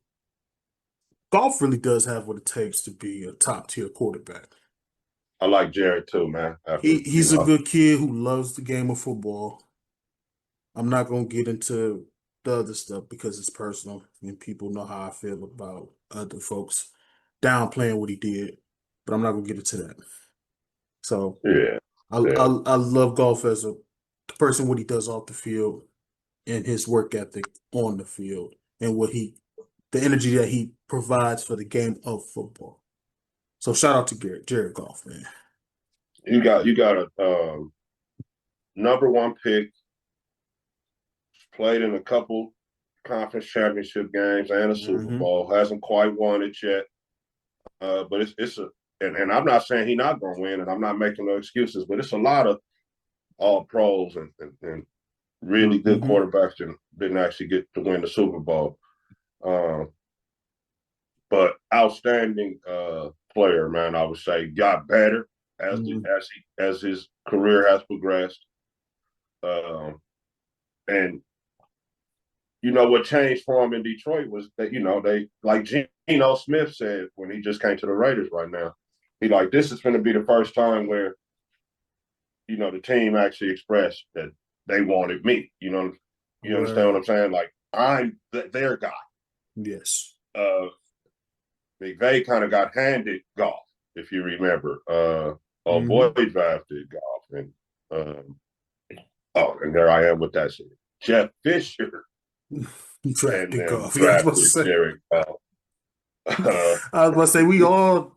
golf really does have what it takes to be a top tier quarterback. I like Jared too, man. After He's a good kid who loves the game of football. I'm not gonna get into the other stuff because it's personal and people know how I feel about other folks downplaying what he did, but I'm not gonna get into that. So yeah, I yeah. I love golf as a person what he does off the field and his work ethic on the field and the energy that he provides for the game of football. So shout out to Jared Goff, man. You got a number one pick, played in a couple conference championship games and a Super Hmm. Bowl. Hasn't quite won it yet, but it's a and I'm not saying he's not going to win, and I'm not making no excuses, but it's a lot of all pros and really good Hmm. quarterbacks didn't actually get to win the Super Bowl. Um, but outstanding player, man. I would say got better as his career has progressed. Um, and you know what changed for him in Detroit was that they like Geno Smith said when he just came to the Raiders right now. He like this is going to be the first time where the team actually expressed that they wanted me. You understand what Word. I'm saying? Like I'm their guy. Yes. Uh, McVay kind of got handed golf, if you remember. Oh boy, Hmm. drafted golf, and there I am with that shit. Jeff Fisher, and Drafted then golf. Yeah, I was about to drafted say. Jared Goff. I was about to say we all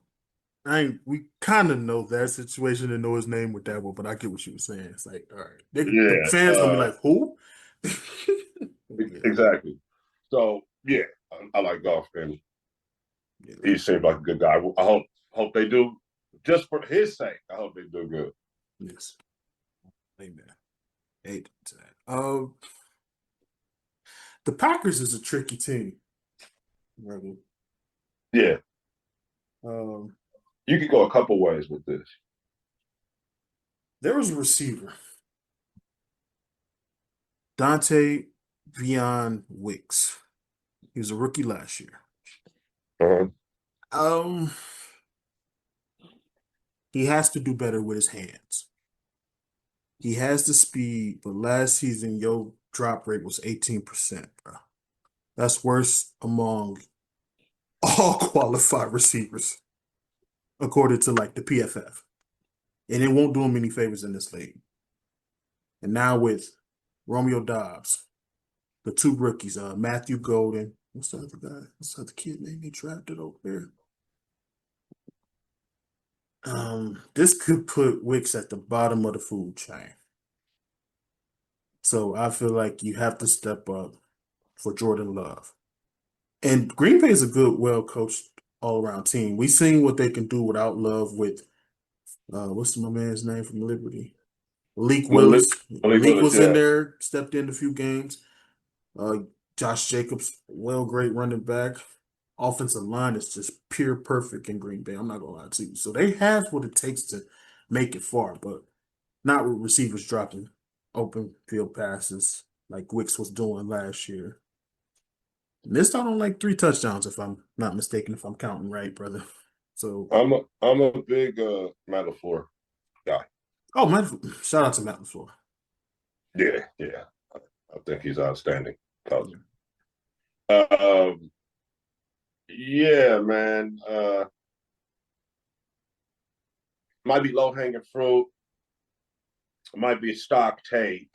we kind of know that situation and know his name with that one, but I get what you were saying. It's like, all right, the Yeah, fans gonna be like, who? Yeah, exactly. So yeah, I like golf, and yeah, he seems like a good guy. I hope they do, just for his sake. I hope they do good. yes, amen. Amen to that. The Packers is a tricky team. Really. Yeah, Um, you could go a couple ways with this. there was a receiver, Dante Vion Wicks. He was a rookie last year. Uh-huh. Um, he has to do better with his hands. He has the speed, but last season your drop rate was 18%, bro. That's worse among all qualified receivers, according to like the PFF. And it won't do him any favors in this league. And now with Romeo Dobbs, the two rookies, Matthew Golden, what's the other guy? What's the other kid name he drafted over there? This could put Wicks at the bottom of the food chain. So I feel like you have to step up. for Jordan Love. And Green Bay is a good, well-coached all-around team. We seen what they can do without Love with what's my man's name from Liberty? Leak Malik, Willis. Malik Leak Willis, was in yeah. there, stepped in a few games. Uh, Josh Jacobs, well, great running back. Offensive line is just pure perfect in Green Bay. I'm not gonna lie to you. So they have what it takes to make it far, but not with receivers dropping open field passes like Wicks was doing last year. Missed out on like 3 touchdowns, if I'm not mistaken, if I'm counting right, brother. So, I'm a big Matt LaFleur guy. oh, Matt, shout out to Matt LaFleur. Yeah, yeah. I think he's outstanding coach. Yeah. Um, yeah, man. Might be low hanging fruit. Might be a stock take.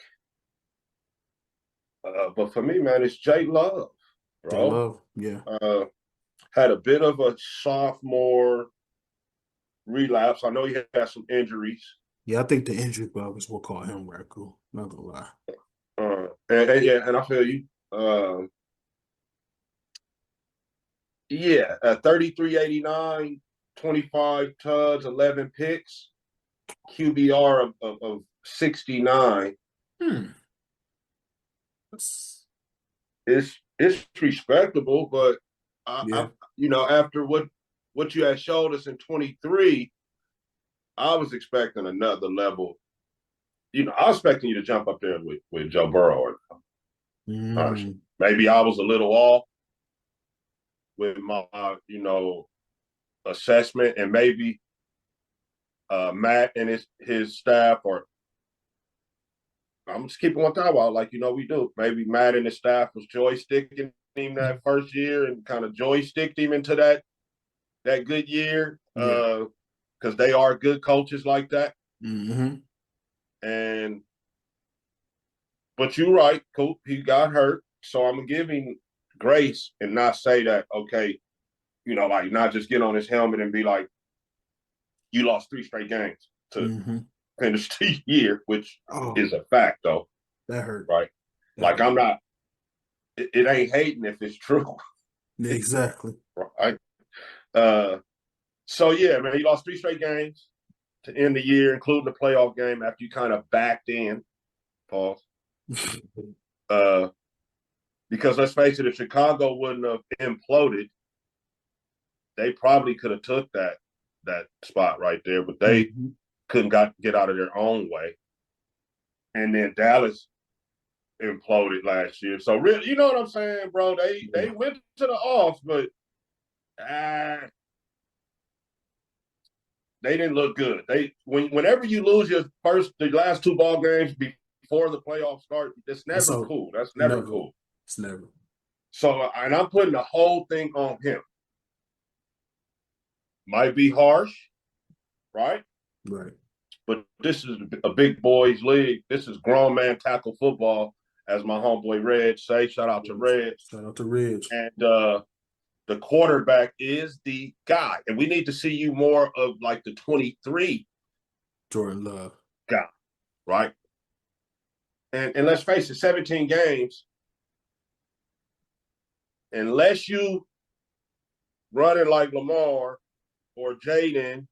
But for me, man, it's Jay Love, They bro. love, yeah. Uh, had a bit of a sophomore relapse. I know he had some injuries. Yeah, I think the injury bug is what caught him right cool. Not gonna lie. And yeah, and I feel you. Yeah, 3389, 25 tuds, 11 picks, QBR of 69. Hmm. That's, It's respectable, but yeah. after what you had showed us in 23, I was expecting another level. I was expecting you to jump up there with Joe Burrow. Honestly, Mm, maybe I was a little off with my assessment, and maybe Matt and his staff, or I'm just keeping one thought about like we do. Maybe Matt and his staff was joysticking him that first year and kind of joysticked him into that good year yeah. because they are good coaches like that. Hmm. And but you're right, Coop. He got hurt, so I'm gonna give him grace and not say that okay, like not just get on his helmet and be like, you lost 3 straight games to Hmm. finish the year, which Oh, is a fact though, that hurt. right? That Like hurt. I'm not. It ain't hating if it's true, Yeah, exactly. right? Uh, so yeah, man, he lost 3 straight games to end the year, including the playoff game after you kind of backed in. Pause. Uh, because let's face it, if Chicago wouldn't have imploded, they probably could have took that spot right there, but they Hmm. couldn't get out of their own way. And then Dallas imploded last year. So really, you know what I'm saying, bro? They Yeah. went to the off, but uh, they didn't look good. Whenever you lose the last 2 ball games before the playoffs start, that's It's never all cool. That's never never. cool. It's never. So, and I'm putting the whole thing on him. Might be harsh, right? Right. But this is a big boys league. This is grown man tackle football, as my homeboy Reg say. Shout out to Reg. Shout out to Ridge. And the quarterback is the guy. And we need to see you more of like the 23 Jordan Love. guy, right? And let's face it, 17 games, unless you run it like Lamar or Jaden,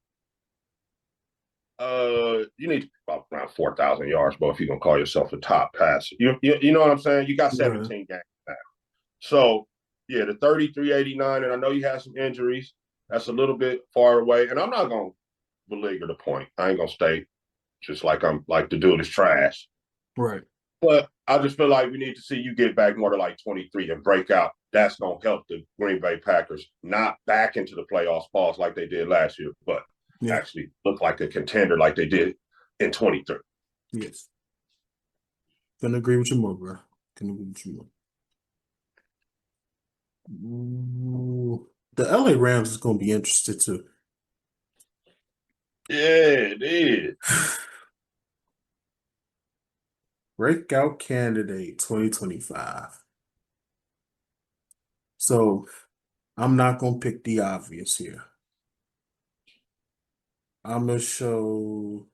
you need about around 4,000 yards, but if you're gonna call yourself a top passer, you know what I'm saying? You got Right. 17 games now. So yeah, the 3389, and I know you had some injuries. That's a little bit far away. And I'm not gonna belabor the point. I ain't gonna stay just like I'm like the dude is trash. Right. But I just feel like we need to see you get back more to like 23 and break out. That's going to help the Green Bay Packers not back into the playoffs balls like they did last year, but Yeah. actually look like a contender like they did in 23. Yes. Couldn't agree with you more, bro. Couldn't agree with you more. Ooh. The LA Rams is going to be interested too. Yeah, it is. Breakout candidate 2025. So I'm not going to pick the obvious here. I'm going to show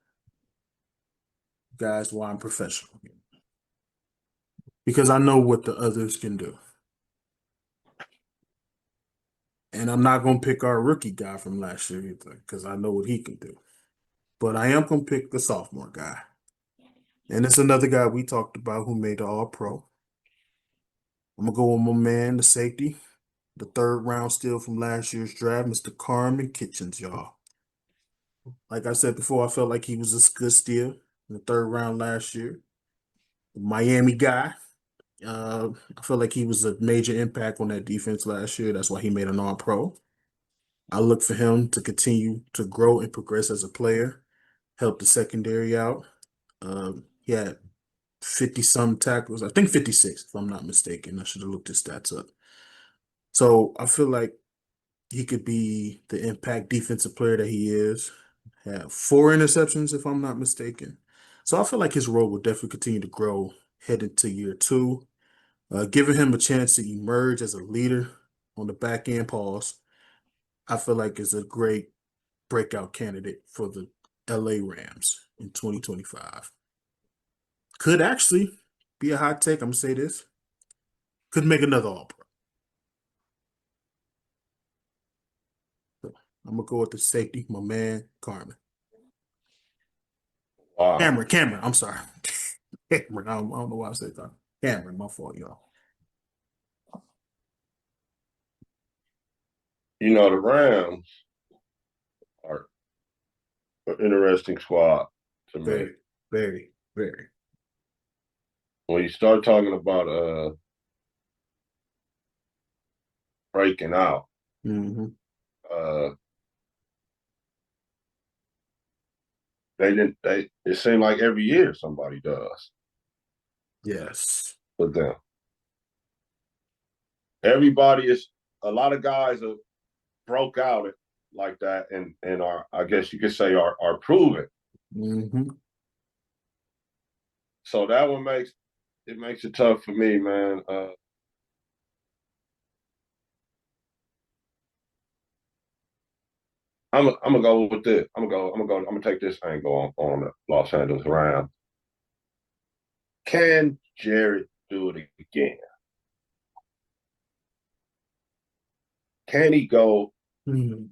guys why I'm professional because I know what the others can do. And I'm not gonna pick our rookie guy from last year either, because I know what he can do. But I am gonna pick the sophomore guy. And it's another guy we talked about who made the all pro. I'm gonna go with my man, the safety, the third round steal from last year's draft, Mr. Carmen Kitchens, y'all. Like I said before, I felt like he was a good steal in the third round last year. Miami guy. I feel like he was a major impact on that defense last year. That's why he made an all pro. I look for him to continue to grow and progress as a player, help the secondary out. He had 50 some tackles, I think 56, if I'm not mistaken. I should have looked his stats up. So I feel like he could be the impact defensive player that he is. Have 4 interceptions, if I'm not mistaken. So I feel like his role will definitely continue to grow heading to year two. Giving him a chance to emerge as a leader on the back end pause, I feel like is a great breakout candidate for the LA Rams in 2025. Could actually be a hot take. I'm gonna say this. Could make another All Pro. So I'm gonna go with the safety, my man Carmen. Wow. Cameron. I'm sorry, Cameron. I don't know why I said that. Cameron, my fault, y'all. The Rams are an interesting squad to me. Very, very, very. When you start talking about breaking out, Hmm. uh, they didn't. They it seemed like every year somebody does Yes. with them. Everybody is a lot of guys have broke out like that, and are, I guess you could say, are proven. Hmm. So that one makes it tough for me, man. I'm gonna go with this. I'm gonna take this angle on the Los Angeles Rams. Can Jared do it again? Can he go? Hmm.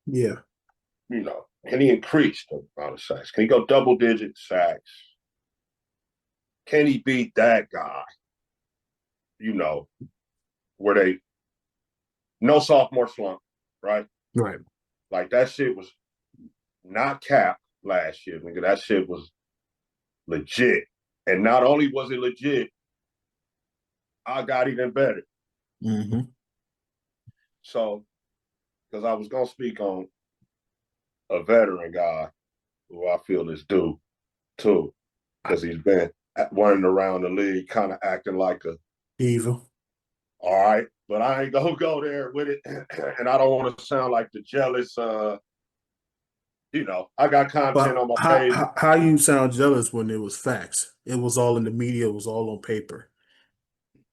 Yeah. Can he increase the amount of sacks? Can he go double digit sacks? Can he beat that guy? You know, where they no sophomore slump, right? Right. Like that shit was not capped last year, nigga. That shit was legit. And not only was it legit, I got even better. Hmm. So, because I was gonna speak on a veteran guy who I feel is due too, because he's been running around the league, kind of acting like a Evil. all right, but I ain't gonna go there with it, and I don't want to sound like the jealous. I got content But on my how, page. how how you sound jealous when it was facts? It was all in the media. It was all on paper.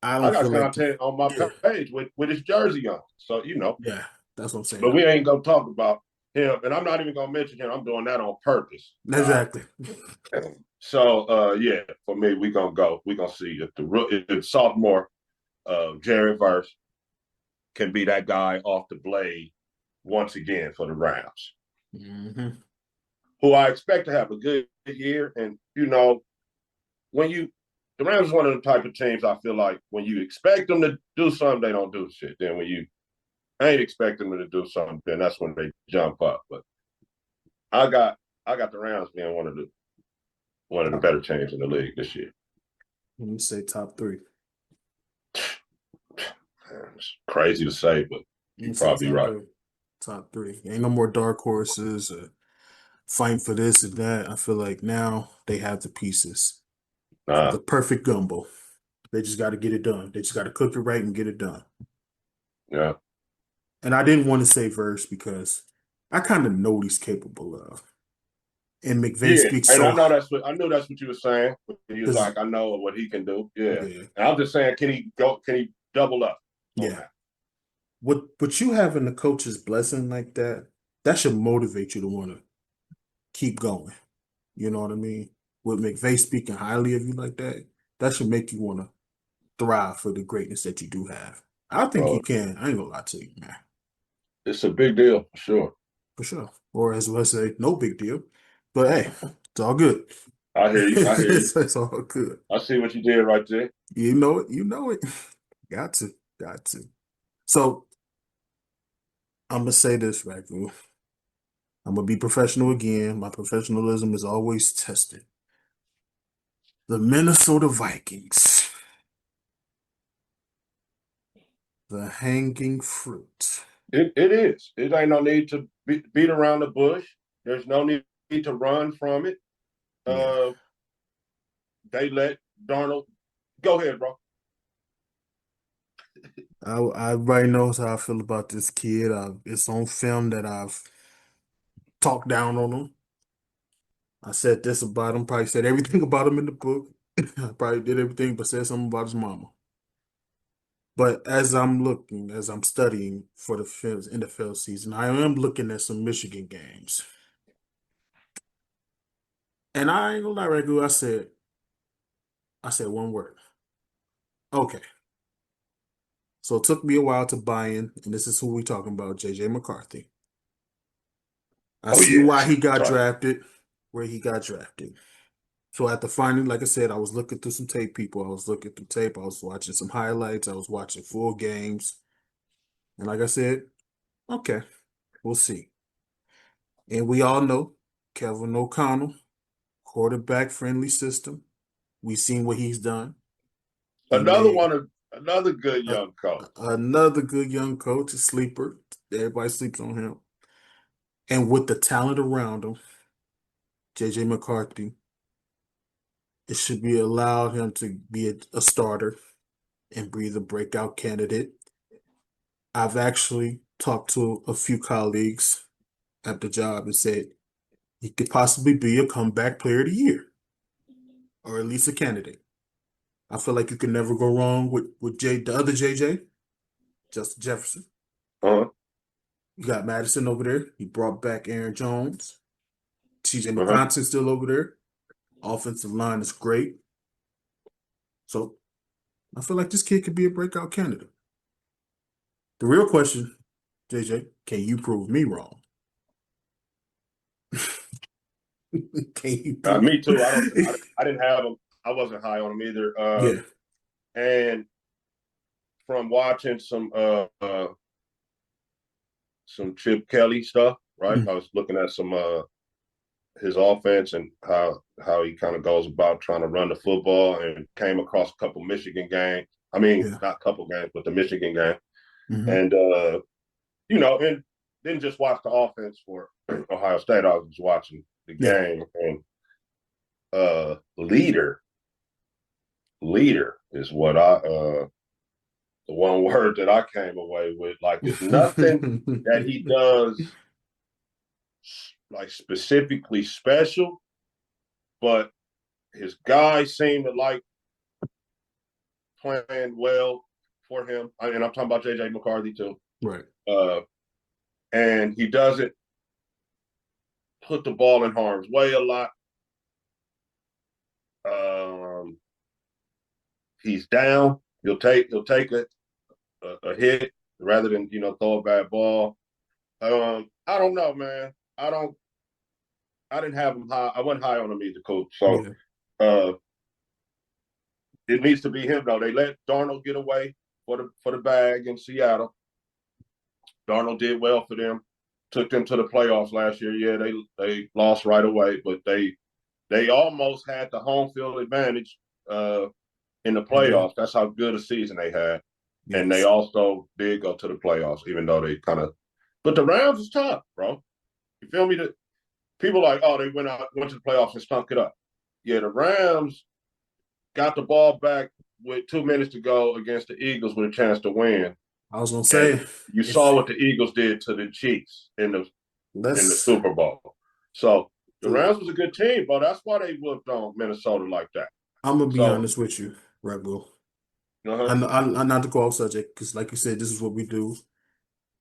I I don't got feel like, content on my yeah, page with his jersey on. So yeah. That's what I'm saying. but we ain't gonna talk about him, and I'm not even gonna mention him. I'm doing that on purpose. All right. Exactly. So yeah, for me, we gonna go. We gonna see if sophomore Jerry Verse can be that guy off the blade once again for the Rams, Hmm. who I expect to have a good year. And when you the Rams is one of the type of teams I feel like when you expect them to do something, they don't do shit. Then when you ain't expecting them to do something, then that's when they jump up. But I got I got the Rams being one of the Top. better teams in the league this year. Let me say top three. It's crazy to say, but Let you're me say probably top right. three. Top three. Ain't no more dark horses fighting for this and that. I feel like now they have the pieces for Nah, the perfect gumbo. They just got to get it done. They just got to cook it right and get it done. yeah, And I didn't want to say verse because I kind of know what he's capable of. And McVay yeah. speaks And so I knew that's what you were saying. He was because like, I know what he can do. Yeah. yeah, And I'm just saying, can he go? Can he double up on yeah. that? What you having the coach's blessing like that, that should motivate you to want to keep going. You know what I mean? With McVay speaking highly of you like that, that should make you want to thrive for the greatness that you do have. I think he Bro, can. I ain't gonna lie to you, man. It's a big deal for sure. for sure. Or as I say, no big deal. But hey, it's all good. I hear you. I hear you. It's all good. I see what you did right there. You know it. You know it. Got to. Got to. So I'm gonna say this, Ragu. I'm gonna be professional again. My professionalism is always tested. The Minnesota Vikings, the hanging fruit. It is. It ain't no need to beat around the bush. There's no need to run from it. Yeah. Uh, they let Darnold go ahead, bro. Everybody knows how I feel about this kid. It's on film that I've talked down on him. I said this about him, probably said everything about him in the book. I probably did everything but said something about his mama. But as I'm studying for the NFL season, I am looking at some Michigan games. And I ain't gonna lie, Regu, I said one word. Okay. So it took me a while to buy in, and this is who we talking about, JJ McCarthy. I Oh see yeah, why he that's got right. drafted, where he got drafted. So after finding, like I said, I was looking through some tape, people. I was looking through tape. I was watching some highlights. I was watching full games. And like I said, okay, we'll see. And we all know Kevin O'Connell, quarterback friendly system. We've seen what he's done. He Another made one of another good young coach. another good young coach, a sleeper. Everybody sleeps on him. And with the talent around him, JJ McCarthy, it should be allowed him to be a starter and be the breakout candidate. I've actually talked to a few colleagues at the job and said he could possibly be a comeback player of the year or at least a candidate. I feel like you can never go wrong with the other JJ, Justin Jefferson. Uh-huh. You got Madison over there. He brought back Aaron Jones. TJ Uh-huh. McConson's still over there. Offensive line is great. So I feel like this kid could be a breakout candidate. The real question, JJ, can you prove me wrong? Can you prove? Me too. I didn't have him. I wasn't high on him either. Yeah, And from watching some Chip Kelly stuff, right? mm, I was looking at some his offense and how he kind of goes about trying to run the football, and came across a couple Michigan games. I mean, yeah, not a couple games, but the Michigan game. hmm And and didn't just watch the offense for Ohio State. I was watching the yeah. game, and leader is what the one word that I came away with. Like, it's nothing that he does like specifically special, but his guys seem to like playing well for him. And I'm talking about JJ McCarthy too. Right. Uh, and he doesn't put the ball in harm's way a lot. Um, he's down. He'll take a hit rather than throw a bad ball. I don't know, man. I didn't have him high. I wasn't high on him either, coach. So Yeah. uh, it needs to be him though. They let Darnold get away for the bag in Seattle. Darnold did well for them. Took them to the playoffs last year. Yeah, they lost right away, but they almost had the home field advantage in the They did. playoffs. That's how good a season they had. And they Yes. also did go to the playoffs, even though they kind of. But the Rams is tough, bro. You feel me? That people like, oh, they went to the playoffs and stunk it up. Yeah, the Rams got the ball back with 2 minutes to go against the Eagles with a chance to win, I was gonna and say you saw if what the Eagles did to the Chiefs in the let's Super Bowl. So the so Rams was a good team, but that's why they whooped on Minnesota like that. I'm gonna be So, honest with you, Red Bull. uh-huh. I'm not to go off subject because, like you said, this is what we do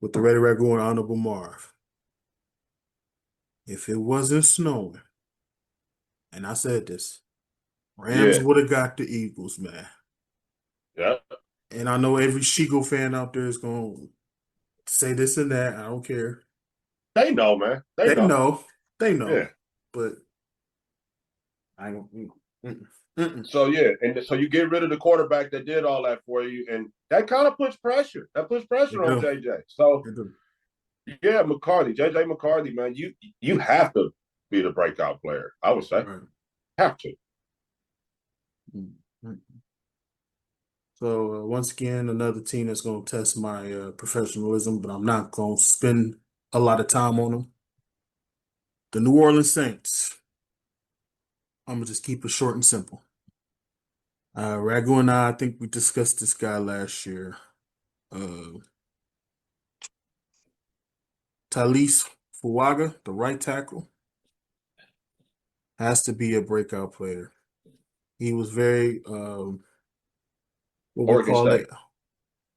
with the Ready Red Bull and Honorable Marv. If it wasn't snowing, and I said this, Rams Yeah, would have got the Eagles, man. yeah, And I know every Shigo fan out there is going. say this and that. I don't care. They know, man. They They know. know. They know. Yeah. But I don't. Mm, mm. So yeah, and so you get rid of the quarterback that did all that for you, and that kind of puts pressure. That puts They pressure on do. JJ. So They do. yeah, McCarthy, JJ McCarthy, man, you have to be the breakout player. I would say Right. have to. Mm, mm. So once again, another team that's going to test my professionalism, but I'm not going to spend a lot of time on them. The New Orleans Saints. I'm gonna just keep it short and simple. Ragu and I think we discussed this guy last year. Uh, Talise Fuaga, the right tackle, has to be a breakout player. He was very, what we Oregon call State. it,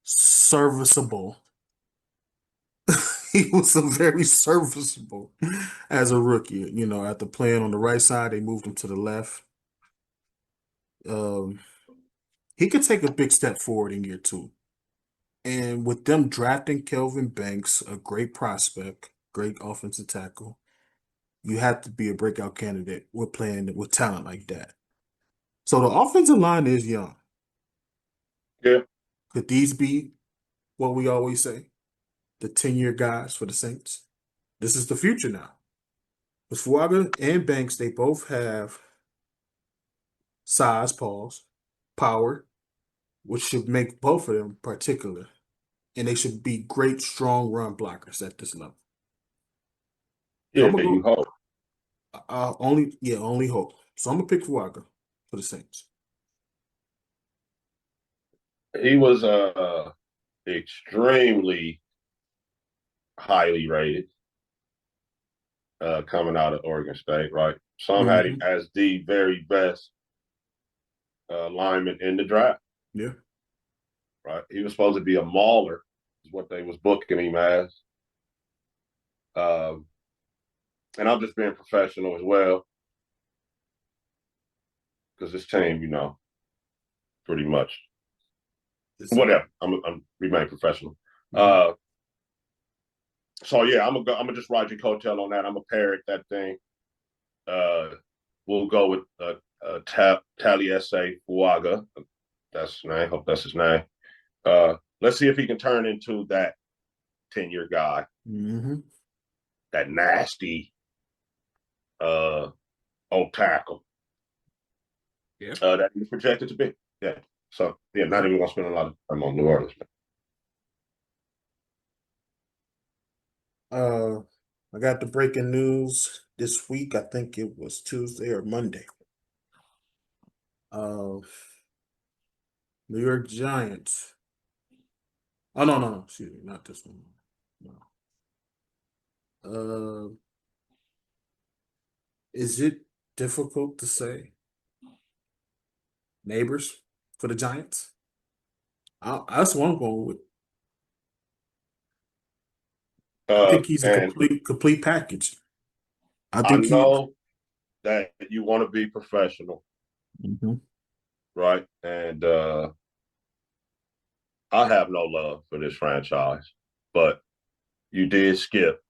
serviceable. He was a very serviceable as a rookie. You know, after playing on the right side, they moved him to the left. Um, he could take a big step forward in year two. And with them drafting Kelvin Banks, a great prospect, great offensive tackle, you have to be a breakout candidate with playing with talent like that. So the offensive line is young. Yeah, Could these be what we always say? The 10-year guys for the Saints? This is the future now. With Fuaga and Banks, they both have size, pause, power, which should make both of them particular. And they should be great, strong run blockers at this level. So I'm yeah, gonna you go hope. only hope. So I'm gonna pick Fuaga for the Saints. He was extremely highly rated coming out of Oregon State, right? Some had him Hmm. as the very best lineman in the draft, Yeah. right? He was supposed to be a mauler, is what they was booking him as. Um, and I'm just being professional as well because this team, pretty much It's whatever. I'm remain professional. mhm. Uh, so yeah, I'm gonna just ride your coattail on that. I'm gonna parrot that thing. Uh, we'll go with Taliese Fuaga. That's his name. Hope that's his name. Let's see if he can turn into that 10-year guy, Mhm. that nasty uh, old tackle Yeah. that he's projected to be. Yeah. So yeah, not even gonna spend a lot of time on New Orleans. Uh, I got the breaking news this week. I think it was Tuesday or Monday. Uh, New York Giants. Oh no, excuse me, not this one. No. Uh, is it difficult to say neighbors for the Giants? That's what I'm going with. I think he's a And complete package. I I think he. know that you want to be professional, Mhm. right? And I have no love for this franchise, but you did skip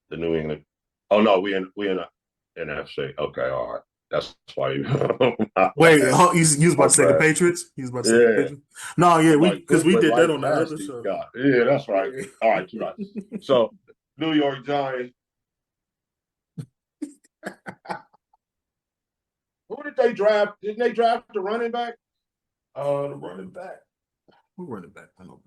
the New England. Oh no, we in a NFC. Okay, all right. That's why you. My Wait, bad. you was about My to say the bad. Patriots? You was about to say the Yeah, Patriots? No, yeah, I'm we like because we Brooklyn did that right on the past other these show. guys. Yeah, that's right. Yeah. All right, you're right. So New York Giants. Who did they draft? Didn't they draft the running back? The running back. Who running back? I know.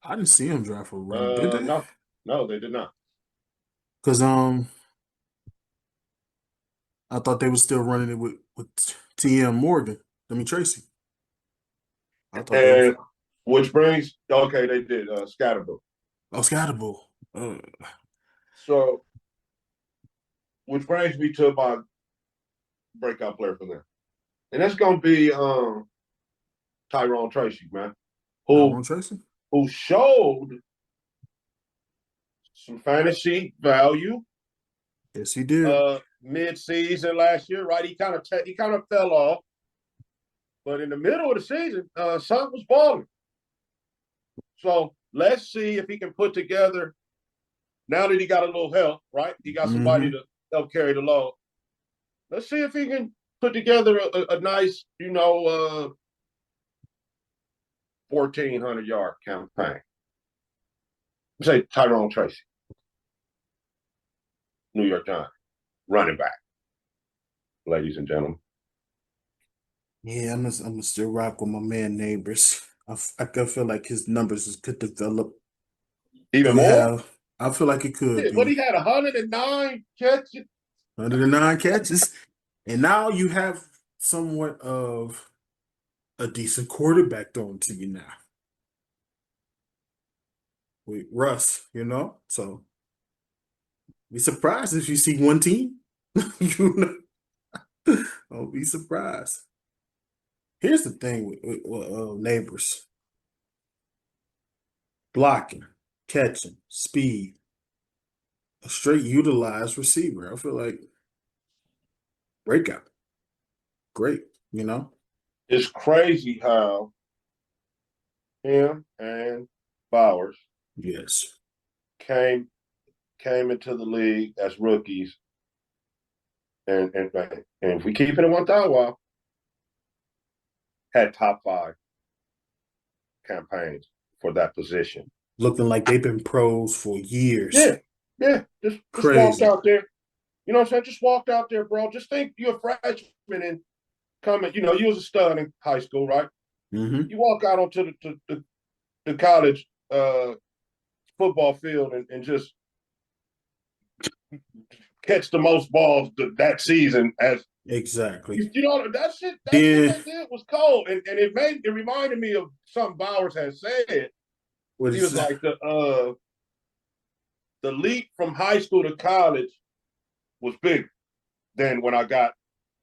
I didn't see him draft for running, did they? No, no, they did not. Because I thought they were still running it with T.M. Morgan. I mean Tracy. I thought they was And which brings okay, they did Scatterbook. Scatterbull. So which brings me to my breakout player from there, and that's gonna be Tyrone Tracy, man, who Tyrone Tracy. who showed some fantasy value Yes, he did. mid-season last year, right? He kind of fell off, but in the middle of the season, Son was balling. So let's see if he can put together. Now that he got a little help, right? He got somebody Hmm. to help carry the load. Let's see if he can put together a nice, 1,400-yard campaign. Say Tyrone Tracy, New York Giants, running back, ladies and gentlemen. Yeah, I'm gonna still rock with my man Neighbors. I could feel like his numbers could develop. Even You more? have, I feel like it could Yeah, what he be had 109 catches. 109 catches, and now you have somewhat of a decent quarterback thrown to you now with Russ. So be surprised if you see one team. you Don't be surprised. Here's the thing with Neighbors: blocking, catching, speed, a straight utilized receiver. I feel like breakout, great. It's crazy how him and Bowers Yes, came came into the league as rookies, and if we keep it in 1,000, had top five campaigns for that position. looking like they've been pros for years. Yeah, yeah. Just walked Crazy. out there. You know what I'm saying? Just walked out there, bro. Just think you're a freshman and coming. You was a stud in high school, right? Hmm. You walk out onto the college football field and just catch the most balls that season as Exactly. that shit Then they did was cold. And it reminded me of something Bowers had said. what He is was like the leap from high school to college was big than when I got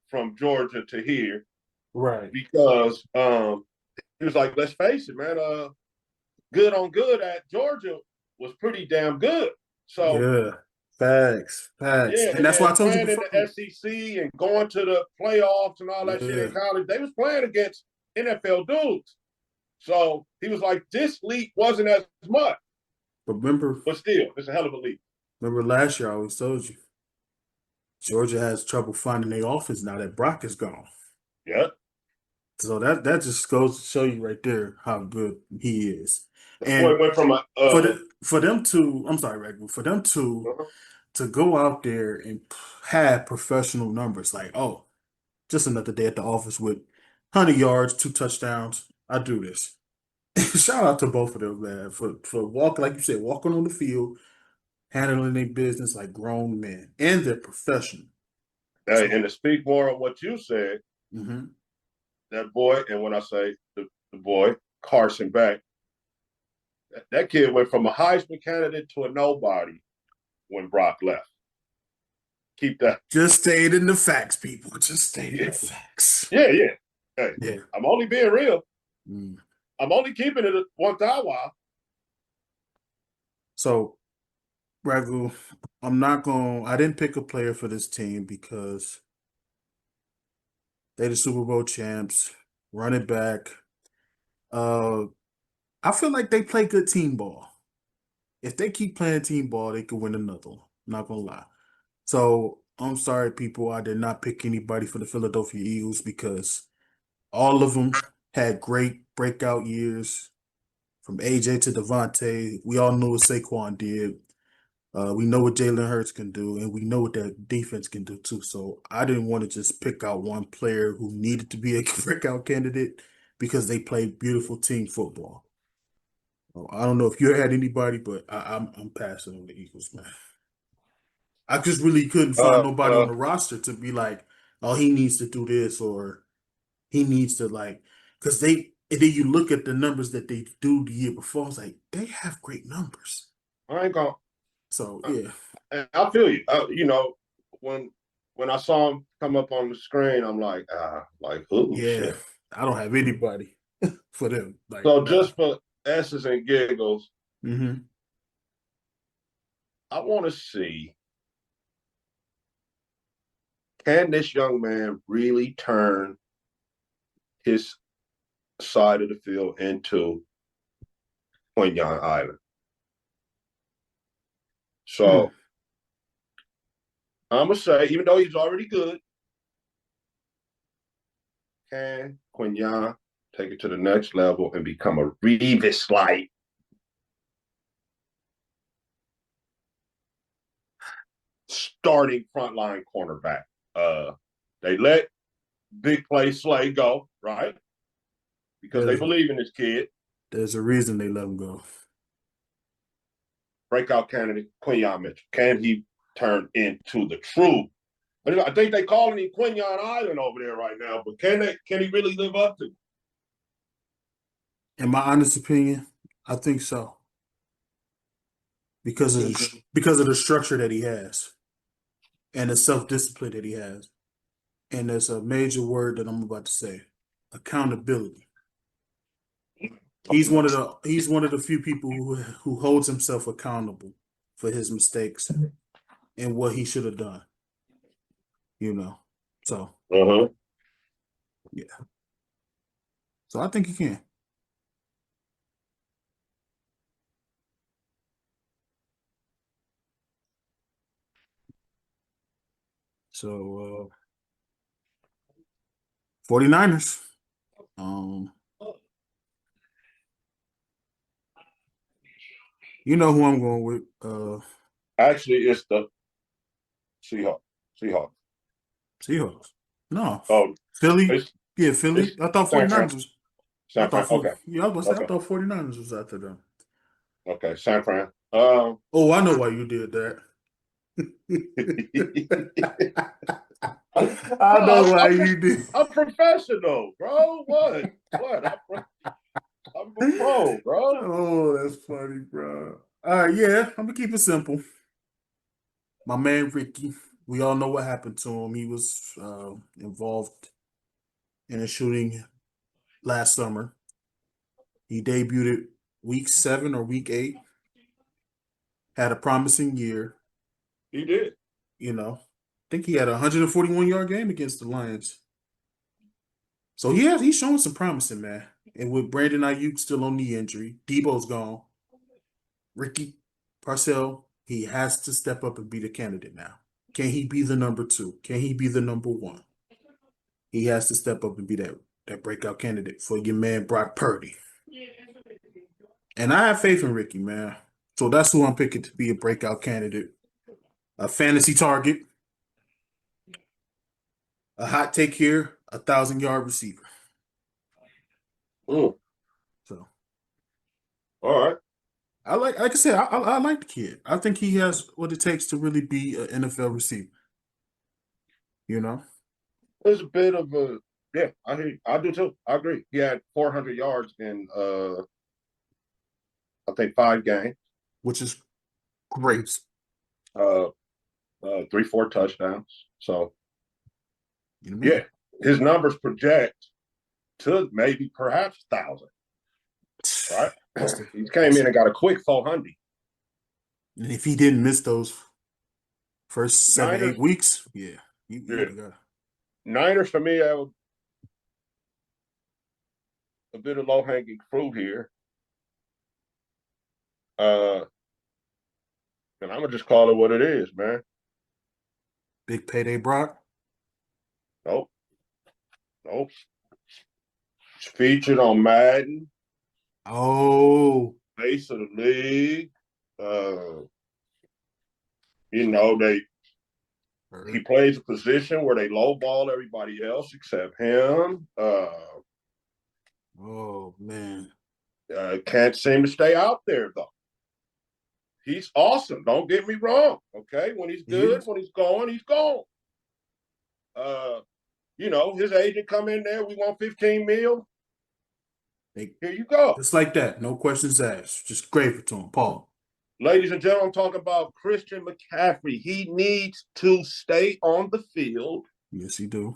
from Georgia to here right? because he was like, let's face it, man, good on good at Georgia was pretty damn good. So Yeah, facts, yeah, and that's why I and told you playing in before. the SEC and going to the playoffs and all that shit in Yeah, college, they was playing against NFL dudes. So he was like, this league wasn't as much, but but still, it's a hell of a league. remember last year I always told you Georgia has trouble finding their offense now that Brock is gone. Yeah. So that just goes to show you right there how good he is. That boy And went from a for them to, I'm sorry, Raghu, for them to go out there and have professional numbers like, oh, just another day at the office with 100 yards, 2 touchdowns. I do this. Shout out to both of them, man, for walking, like you said, walking on the field, handling their business like grown men, and they're professional. hey, and So, to speak more of what you said, mhm. that boy, and when I say the boy, Carson Beck, that kid went from a Heisman candidate to a nobody when Brock left. Keep that. Just stayed in the facts, people. Just stayed in Yeah, the facts. yeah. Hey, Yeah. I'm only being real. Mm. I'm only keeping it at 1,000. So, Raghu, I didn't pick a player for this team because they're the Super Bowl champs, running back. Uh, I feel like they play good team ball. If they keep playing team ball, they could win another one. Not gonna lie. So I'm sorry, people. I did not pick anybody for the Philadelphia Eagles because all of them had great breakout years. From AJ to Devontae, we all know what Saquon did. We know what Jalen Hurts can do, and we know what that defense can do too. So I didn't want to just pick out one player who needed to be a breakout candidate because they played beautiful team football. I don't know if you had anybody, but I'm passing on the Eagles, man. I just really couldn't find Uh, nobody on uh, the roster to be like, oh, he needs to do this or he needs to like, because and then you look at the numbers that they do the year before, it's like they have great numbers. I ain't gonna. So yeah, I feel you. When when I saw him come up on the screen, I'm like, oh yeah, shit. I don't have anybody for them. Like, So nah. just for S's and giggles, Hmm. I want to see Can this young man really turn his side of the field into Quinyon Island? Hmm. So I'm gonna say, even though he's already good, can Quinyon take it to the next level and become a Revis like starting frontline cornerback? They let big play Slay go, right? Because they There's believe in this kid. there's a reason they let him go. Breakout candidate Quinyon Mitchell. Can he turn into the true? I think they calling him Quinyon Island over there right now, but can he really live up to? In my honest opinion, I think so because of the structure that he has and the self discipline that he has. And there's a major word that I'm about to say: accountability. He's one of the few people who holds himself accountable for his mistakes and what he should have done. You know, so Uh-huh. yeah, so I think he can. So 49ers. Um, you know who I'm going with? Actually, it's the Seahawks. Seahawks. Seahawks. No, Oh, Philly. it's Yeah, Philly. it's I thought San Fran. 49ers was. I San thought Fran. for Okay. yeah, I was gonna say I Okay. thought 49ers was after them. Okay. San Fran. Oh, I know why you did that. I know No, why you did. I'm professional, bro. What? What? I'm a pro, bro. Oh, that's funny, bro. All right, yeah, I'm gonna keep it simple. My man Ricky, we all know what happened to him. He was involved in a shooting last summer. He debuted week 7 or week 8. Had a promising year. He did. I think he had a 141-yard game against the Lions. So he's showing some promising, man. And with Brandon Ayuk still on knee injury, Debo's gone. Ricky Parcell, he has to step up and be the candidate now. Can he be the number 2? Can he be the number 1? He has to step up and be that breakout candidate for your man Brock Purdy. And I have faith in Ricky, man. So that's who I'm picking to be a breakout candidate. A fantasy target, a hot take here, 1,000-yard receiver. Mm, So all right. like I said, I like the kid. I think he has what it takes to really be an NFL receiver. You know, There's a bit of a yeah. I do too. I agree. He had 400 yards in I think 5 games. which is great. Uh, 3, 4 touchdowns. So You know what I yeah, mean? his numbers project to maybe perhaps 1,000. Right. That's the He came that's in and got a quick 400. and if he didn't miss those first 7, 8 Niners. weeks, yeah, he Yeah. would have got. Niners for me have a bit of low hanging fruit here. Uh, and I'm gonna just call it what it is, man. Big payday, Brock. Nope, nope. It's featured on Madden, Oh, face of the league. Uh, they he hurt. plays a position where they lowball everybody else except him. Oh man. Can't seem to stay out there though. He's awesome. Don't get me wrong. Okay, when he's He good, is. when he's gone, he's gone. Uh, his agent come in there. We want 15 mil. They Here you go. just like that. No questions asked. Just gave it to him. Paul. Ladies and gentlemen, I'm talking about Christian McCaffrey. He needs to stay on the field. Yes, he do.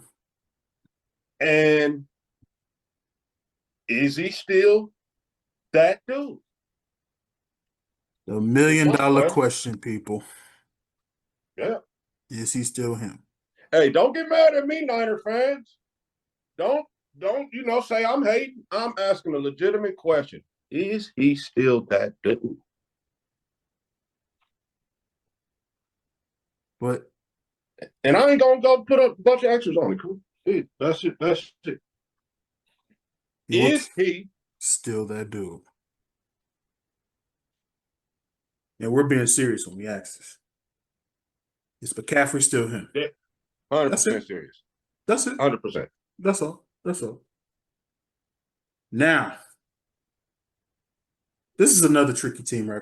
And is he still that dude? The It's million one dollar question. question, people. Yeah. Is he still him? Hey, don't get mad at me, Niner fans. Don't don't say I'm hating. I'm asking a legitimate question. Is he still that dude? But And I ain't gonna go put a bunch of extras on it. Cool. That's it. That's it. he Is looks he? still that dude. And we're being serious when we ask this. Is McCaffrey still him? 100% That's it. serious. That's it. 100%. That's all. That's all. Now, this is another tricky team, right?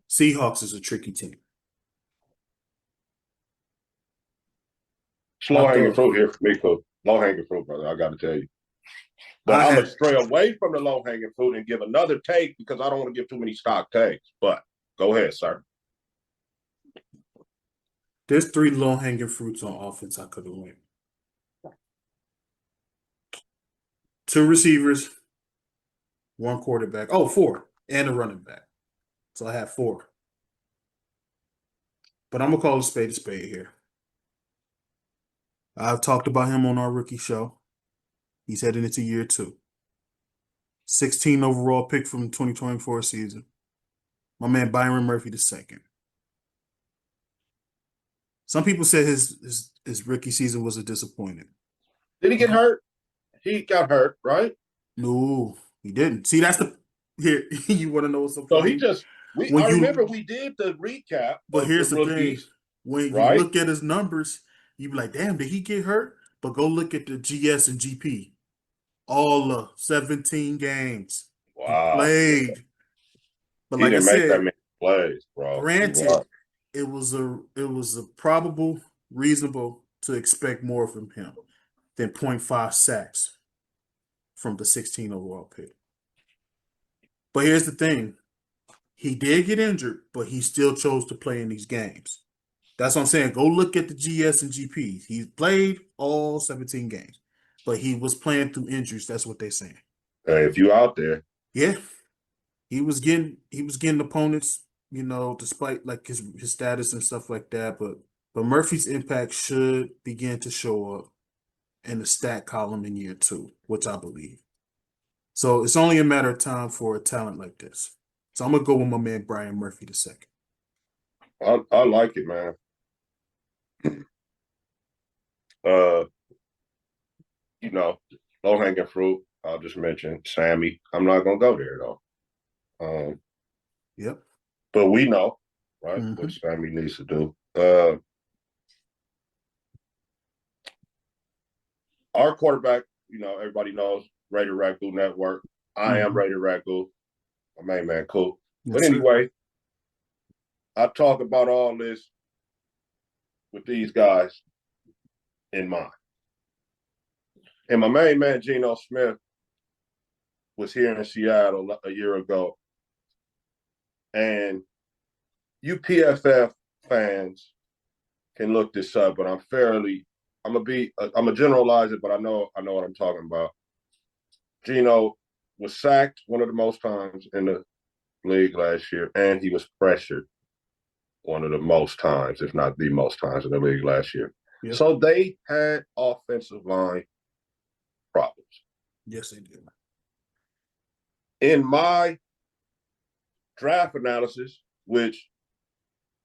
Seahawks is a tricky team. I Slow hanging thought fruit here for me, cool. Low hanging fruit, brother. I got to tell you. But I I'm gonna had stray away from the low hanging fruit and give another take because I don't want to give too many stock takes. But go ahead, sir. there's three low hanging fruits on offense I could have went. Two receivers, one quarterback. Oh, four. And a running back. So I had four. But I'm gonna call a spade here. I've talked about him on our rookie show. He's heading into year two. 16 overall pick from the 2024 season. My man Byron Murphy the second. Some people said his rookie season was a disappointment. Did he get Uh, hurt? He got hurt, right? no, he didn't. See, that's the here. You want to know what's so So he funny? just we When I you, remember we did the recap but of the here's the thing: rookies, when you right? look at his numbers, you be like, "Damn, did he get hurt?" But go look at the GS and GP. All 17 games he Wow. played. But He like I didn't make that said, many plays, bro. You're granted, right. it was a probable, reasonable to expect more from him than point 0.5 sacks from the 16 overall pick. But here's the thing. He did get injured, but he still chose to play in these games. That's what I'm saying. Go look at the GS and GPs. He played all 17 games, but he was playing through injuries. That's what they're saying. Hey, if you out there, Yeah, he was getting opponents, despite like his status and stuff like that. But Murphy's impact should begin to show up in the stat column in year two, which I believe. So it's only a matter of time for a talent like this. So I'm gonna go with my man Brian Murphy the second. I like it, man. Uh, you know, low hanging fruit. I'll just mention Sammy. I'm not gonna go there though. Um, Yep. but we know, right, what Hmm. Sammy needs to do. Our quarterback, everybody knows Raider Ragu Network. I am Hmm. Raider Ragu. My main man, cool. But Yes, sir. anyway, I talk about all this with these guys in mind. And my main man, Geno Smith, was here in Seattle a year ago. And you PFF fans can look this up, but I'm gonna generalize it, but I know what I'm talking about. Geno was sacked one of the most times in the league last year, and he was pressured one of the most times, if not the most times in the league last year. Yep. So they had offensive line problems. Yes, they do. In my draft analysis, which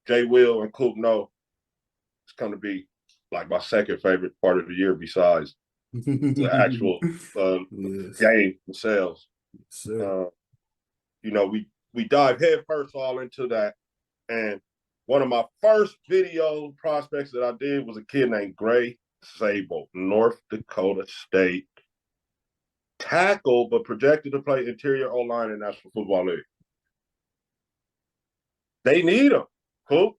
Jay Will and Coop know is going to be like my second favorite part of the year besides the actual uh, Yes, game themselves. sir. Uh, we dive headfirst all into that. And one of my first video prospects that I did was a kid named Gray Sable, North Dakota State tackle, but projected to play interior O line in National Football League. They need him. Cool.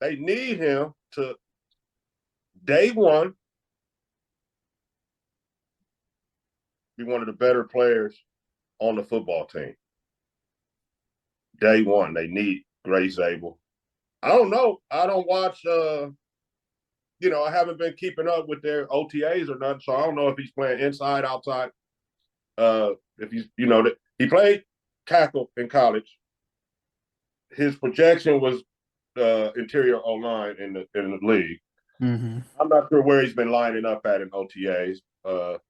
They need him to day one be one of the better players on the football team. Day one, they need Gray Sable. I don't know. I don't watch. I haven't been keeping up with their OTAs or nothing, so I don't know if he's playing inside, outside. If he's, he played tackle in college. His projection was interior O line in the league. Hmm. I'm not sure where he's been lining up at in OTAs, but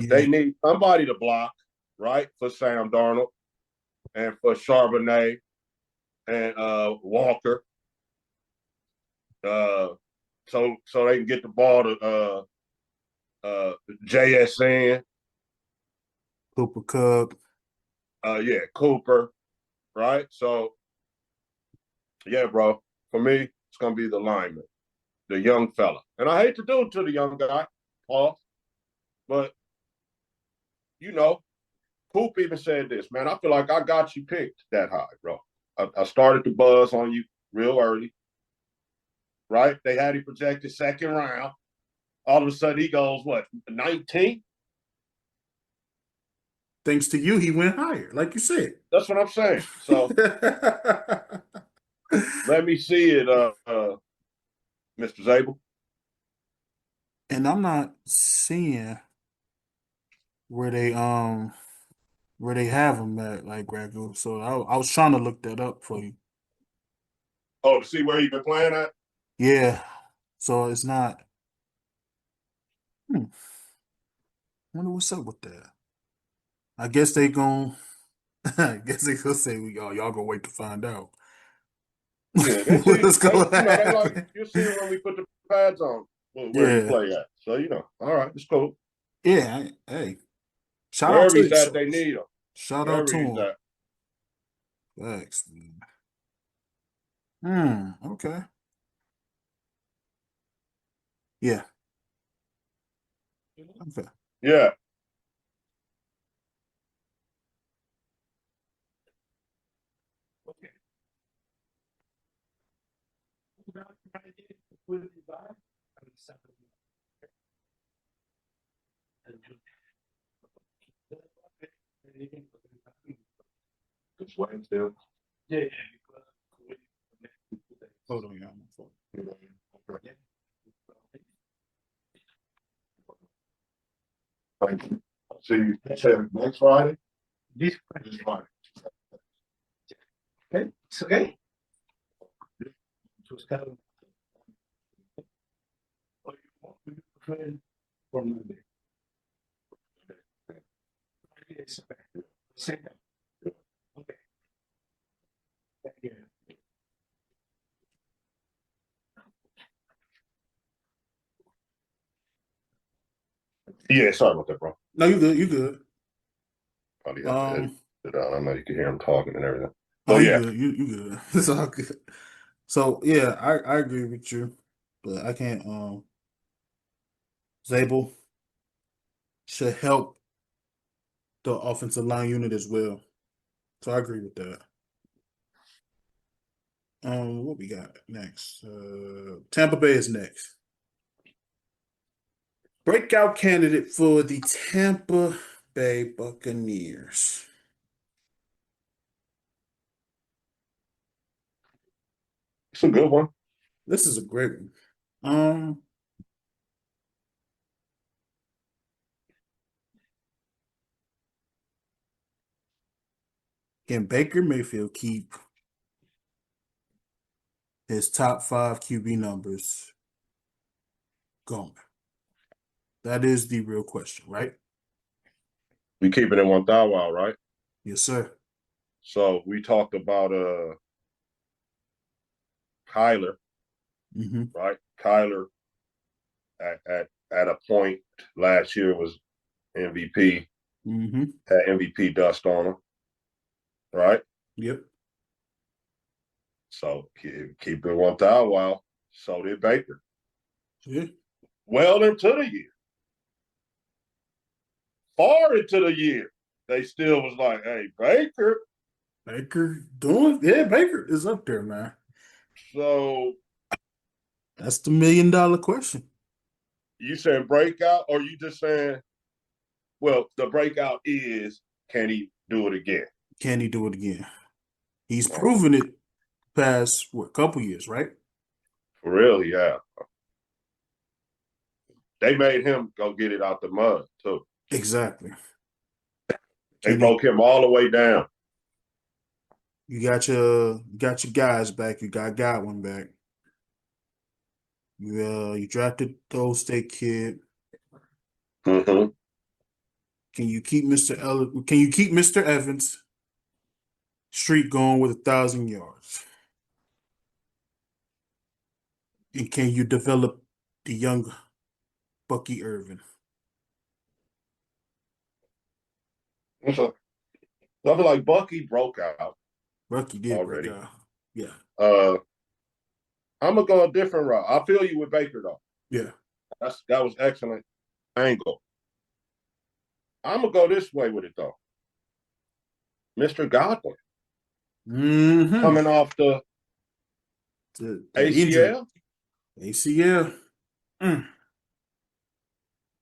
Yeah. they need somebody to block, right, for Sam Darnold and for Charbonnet and Walker, uh, so they can get the ball to JSN, Cooper Cup. yeah, Cooper, right? So yeah, bro, for me, it's gonna be the lineman, the young fella, and I hate to do it to the young guy, Paul, but you know, Coop even said this, man. I feel like I got you picked that high, bro. I started to buzz on you real early, right? They had him projected second round. All of a sudden, he goes, what, 19? Thanks to you, he went higher, like you said. That's what I'm saying. So let me see it, Mr. Zabel. And I'm not seeing where they have him at, like Ragu. So I was trying to look that up for you. Oh, to see where he been playing at? Yeah. So it's not. Hmm, wonder what's up with that. I guess they gon' I guess they gonna say we y'all gonna wait to find out Yeah, they see, what's gonna they like, happen. you'll see when we put the pads on where he Yeah. play at. So, all right, it's cool. Yeah. Hey, shout out Wherever to he's the at, they need him. shout out Wherever to he's him. at. Thanks, man. Okay. Yeah. Okay. Yeah. It's Wednesday. Hold on, y'all. Thank you. See you next Friday. This Friday. Okay, it's okay. For Monday. Yes, okay. Second. Okay. Thank you. Yeah, sorry about that, bro. No, you good. You good. Probably have to edit Um. it out. I know you can hear him talking and everything. Oh, So you yeah, good. You good. It's all good. So yeah, I agree with you, but I can't. Zabel should help the offensive line unit as well. So I agree with that. What we got next? Tampa Bay is next. Breakout candidate for the Tampa Bay Buccaneers. it's a good one. This is a great one. Um, can Baker Mayfield keep his top five QB numbers going? That is the real question, right? We keep it in 1 thou, right? Yes, sir. So we talked about Kyler, Mm-hmm. right? Kyler at a point last year was MVP, Mm-hmm. had MVP dust on him, right? Yep. So keep it 1 thou. So did Baker. Yeah. Well into the year, far into the year, they still was like, "Hey, Baker." Baker doing, yeah, Baker is up there, man. So That's the $1 million question. you saying breakout, or you just saying, well, the breakout is, can he do it again? Can he do it again? He's Oh, proven it past what couple years, right? for real, yeah. They made him go get it out the mud too. Exactly. They Can he? broke him all the way down. you got your guys back. You got Godwin back. You drafted the Old State kid. Mm-hmm. Can you keep Mr. Evans streak going with 1,000 yards? And can you develop the young Bucky Irvin? So I feel like Bucky broke out Bucky did break already. out. Yeah. Uh, I'm gonna go a different route. I feel you with Baker though. Yeah. That was excellent angle. I'm gonna go this way with it though. Mr. Godwin Mm-hmm. coming off the That injury. ACL. ACL. Mm.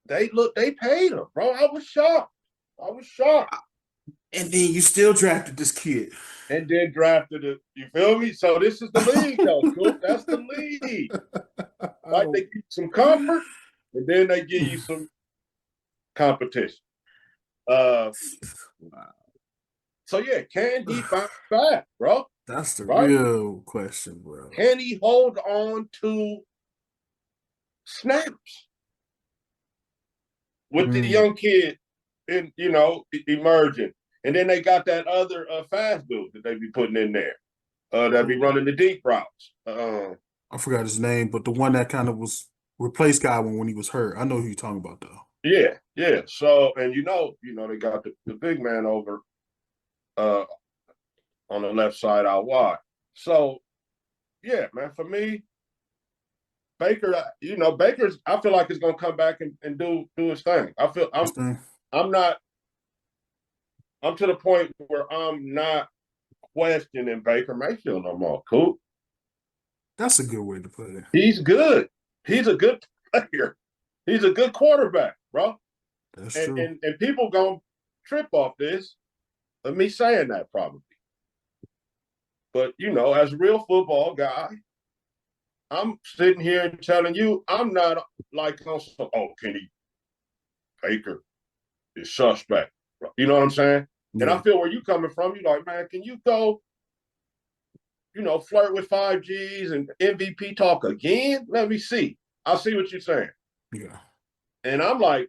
They paid him, bro. I was shocked. I was shocked. And then you still drafted this kid. And then drafted it. You feel me? So this is the league, though, Coop. That's the league. I Like they don't. give you some comfort, and then they give you some competition. Uh, Wow. so yeah, can he bounce back, bro? That's the Right? real question, bro. Can he hold on to snaps with the Mm. young kid in emerging? And then they got that other fast dude that they be putting in there. That be running the deep routes. I forgot his name, but the one that kind of was replaced Godwin when he was hurt. I know who you're talking about though. Yeah, yeah. So, and they got the big man over uh on the left side out wide. So, yeah, man, for me, Baker, Baker's I feel like he's gonna come back and do his thing. I feel This thing. I'm not I'm to the point where I'm not questioning Baker Mayfield no more. Cool. That's a good way to put it. He's good. He's a good player. He's a good quarterback, bro. That's And true. and, and people gonna trip off this of me saying that probably. But as a real football guy, I'm sitting here and telling you I'm not like on some, Kenny Baker is suspect. You know what I'm saying? And I Yeah. feel where you coming from. You like, man, can you go, flirt with 5Gs and MVP talk again? Let me see. I see what you're saying. Yeah. And I'm like,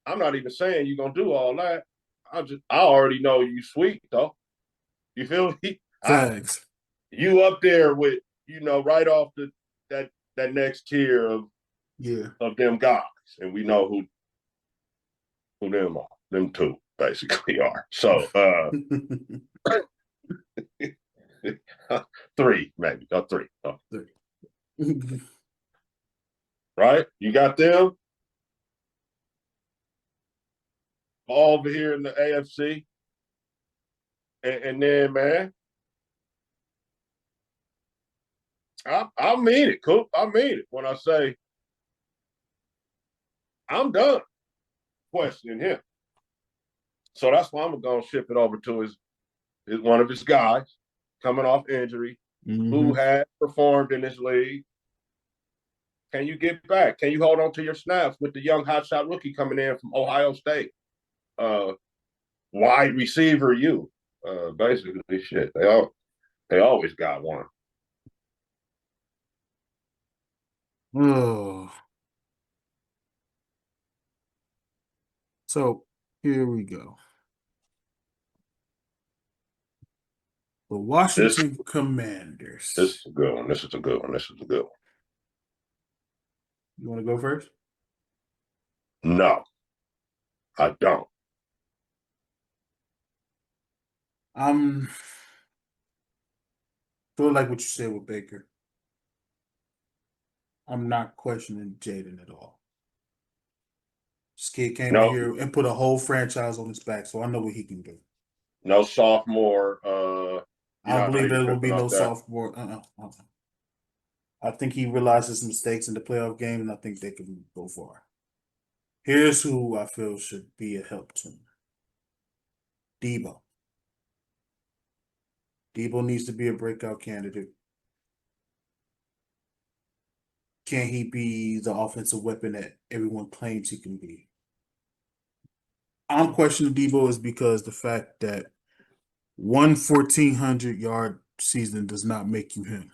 I'm not even saying you're gonna do all that. I already know you sweet though. You feel me? Thanks. You up there with, right off that next tier Yeah. of them guys. And we know who them are. Them two basically are. So three, maybe. Three. Oh, right? You got them all over here in the AFC. And then, man, I mean it, Coop. I mean it when I say I'm done questioning him. So that's why I'm going to ship it over to his one of his guys coming off injury who Mm-hmm. had performed in this league. Can you get back? Can you hold on to your snaps with the young hotshot rookie coming in from Ohio State? Wide receiver, basically shit. They always got one. Oh. So here we go. The This Washington this Commanders. is a good one. This is a good one. This is a good one. You want to go first? No, I don't. I'm feel like what you said with Baker. I'm not questioning Jaden at all. This kid came in No, here and put a whole franchise on his back, so I know what he can do. no sophomore. I You're don't not believe even there will tripping be no off that. sophomore. I think he realized his mistakes in the playoff game, and I think they can go far. Here's who I feel should be a help to him. Debo. Debo needs to be a breakout candidate. Can he be the offensive weapon that everyone claims he can be? I'm questioning Debo is because the fact that One 1,400-yard season does not make you him.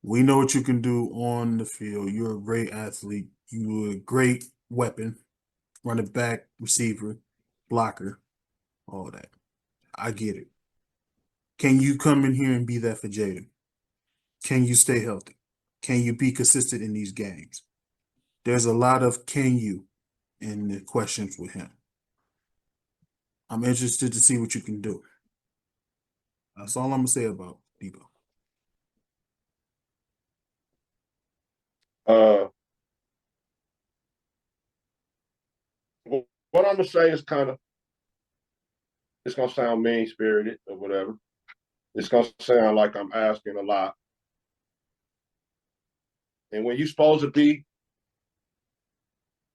We know what you can do on the field. You're a great athlete. You're a great weapon, running back, receiver, blocker, all that. I get it. Can you come in here and be that for Jaden? Can you stay healthy? Can you be consistent in these games? There's a lot of can you in the questions with him. I'm interested to see what you can do. That's all I'm gonna say about Debo. Uh, what I'm gonna say is it's gonna sound mean spirited or whatever. It's gonna sound like I'm asking a lot. And when you're supposed to be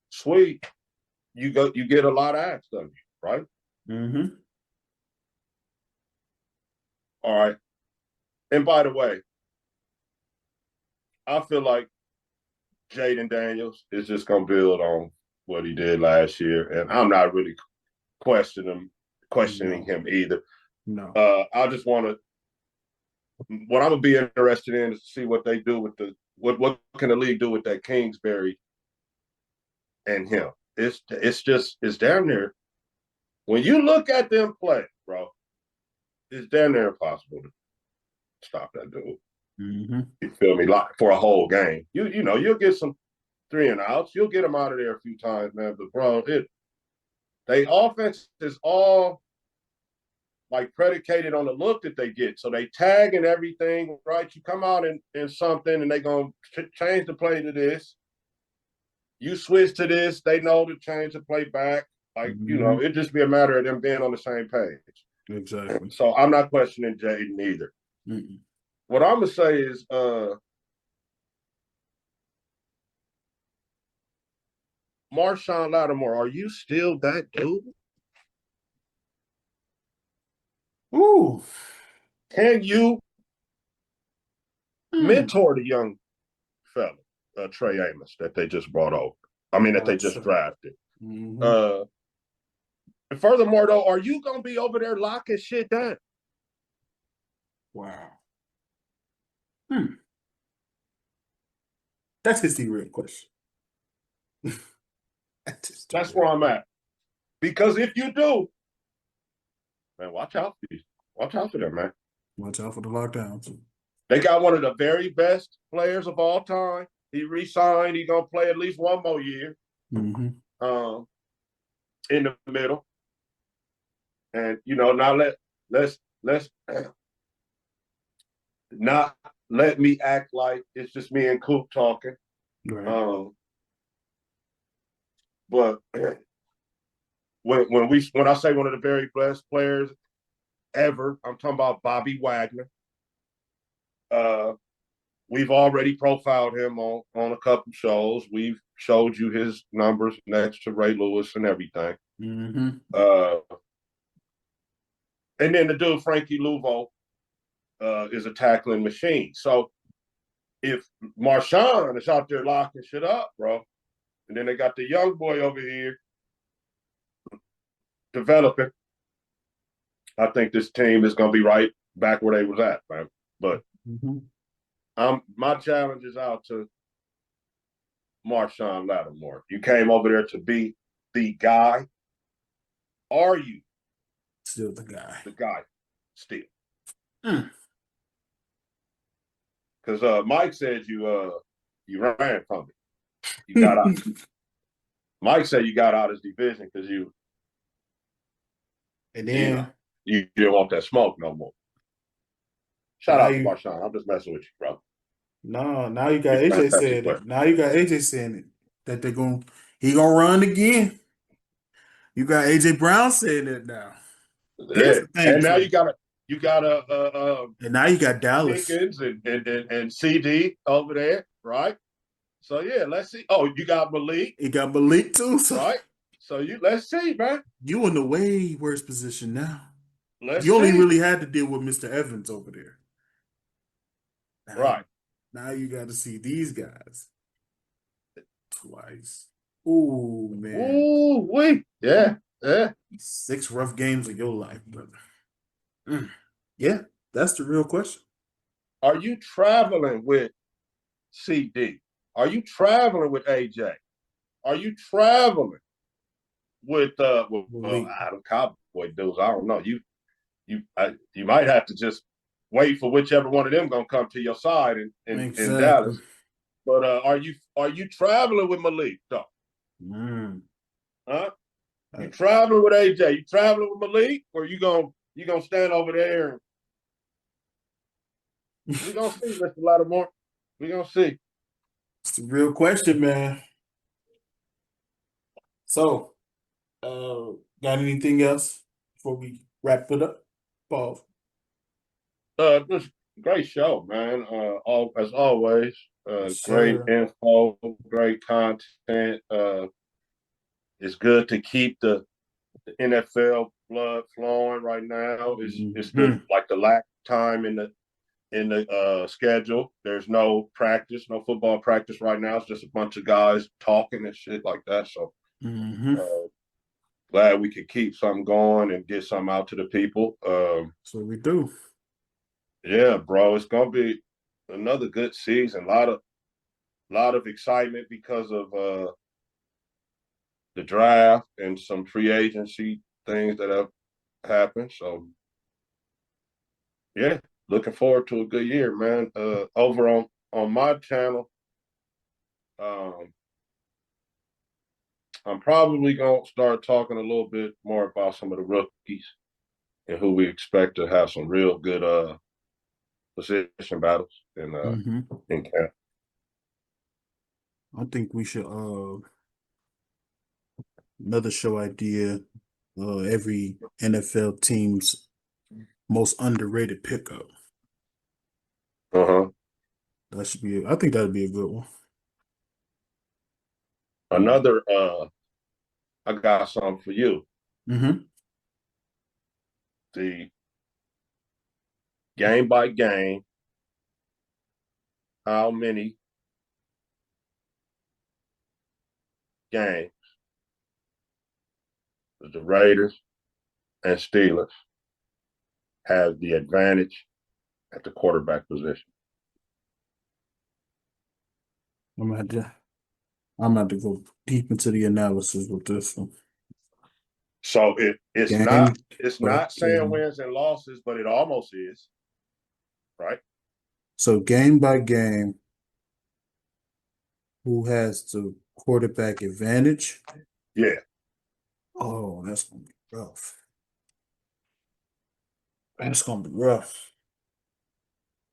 sweet, you get a lot asked of you, right? Mm-hmm. All right. And by the way, I feel like Jaden Daniels is just gonna build on what he did last year, and I'm not really questioning him either. No. I just want to. What I'm gonna be interested in is to see what they do with what can the league do with that Kingsbury and him. It's damn near when you look at them play, bro. It's damn near impossible to stop that dude. Mm-hmm. You feel me? Like for a whole game, you know you'll get some 3-and-outs. You'll get them out of there a few times, man. But bro, they offense is all like predicated on the look that they get. So they tag and everything, right? You come out in something and they gonna change the play to this. You switch to this, they know to change the play back. Like, Mm-hmm. it just be a matter of them being on the same page. Exactly. So I'm not questioning Jaden either. Mm-mm. What I'm gonna say is Marshawn Lattimore, are you still that dude? Ooh. Can you Mm. mentor the young fella, Trey Amos, that they just brought over? I mean, that they just drafted. Mm-hmm. And furthermore, though, are you gonna be over there locking shit down? Wow. Hmm. That's his real question. That's where I'm at. Because if you do, man, watch out for these. Watch out for them, man. Watch out for the lockdown too. They got one of the very best players of all time. He re-signed. He's gonna play at least one more year. Mm-hmm. In the middle, and now let's not let me act like it's just me and Coop talking. Right. But when I say one of the very best players ever, I'm talking about Bobby Wagner. We've already profiled him on a couple shows. We've showed you his numbers next to Ray Lewis and everything. Mm-hmm. And then the dude Frankie Louvo is a tackling machine. So if Marshawn is out there locking shit up, bro, and then they got the young boy over here developing, I think this team is going to be right back where they was at, man. But my challenge is out to Marshawn Lattimore. You came over there to be the guy. Are you still the guy? The guy, still. Mm. Because Mike said you ran from it. You got out. Mike said you got out of his division because and then you didn't want that smoke no more. Shout out to Marshawn. I'm just messing with you, bro. No, now you got He's AJ saying it. Now you got AJ saying it that he gonna run again. You got AJ Brown saying it now. Here's the thing, and now too. you got and now you got Dallas Jenkins and CD over there, right? So yeah, let's see. Oh, you got Malik. You got Malik too, right? So let's see, man. You in the way worse position now. Let's only see. really had to deal with Mr. Evans over there. Right. Now you got to see these guys twice. Ooh, man. Ooh, wait. Yeah. Yeah. 6 rough games of your life, brother. Yeah, that's the real question. Are you traveling with CD? Are you traveling with AJ? Are you traveling with Malik. Adam Cowboy dudes? I don't know. You might have to just wait for whichever one of them gonna come to your side in Exactly. Dallas. But are you traveling with Malik though? Mm. Huh? Uh, You traveling with AJ? You traveling with Malik, or you gonna stand over there and we gonna see, Mr. Lattimore. We gonna see. It's the real question, man. So, got anything else before we wrap it up? Pause. This great show, man. All as always. Yes, Great sir. info, great content. It's good to keep the NFL blood flowing right now. It's Mhm. the lack time in the schedule. There's no practice, no football practice right now. It's just a bunch of guys talking and shit like that. So Mhm. uh, glad we could keep something going and get something out to the people. So we do. Yeah, bro, it's gonna be another good season. A lot of excitement because of the draft and some free agency things that have happened. So yeah, looking forward to a good year, man. Over on my channel, um, I'm probably gonna start talking a little bit more about some of the rookies and who we expect to have some real good position battles Hmm. in camp. I think we should another show idea. Every NFL team's most underrated pickup. Uh-huh. That should be. I think that'd be a good one. Another I got something for you. Mm-hmm. The game by game, how many games does the Raiders and Steelers have the advantage at the quarterback position? I'm gonna have to. I'm gonna have to go deep into the analysis with this one. So it's not Game it's by not saying game. wins and losses, but it almost is, right? So game by game, who has the quarterback advantage? Yeah, Oh, that's gonna be rough. That's gonna be rough.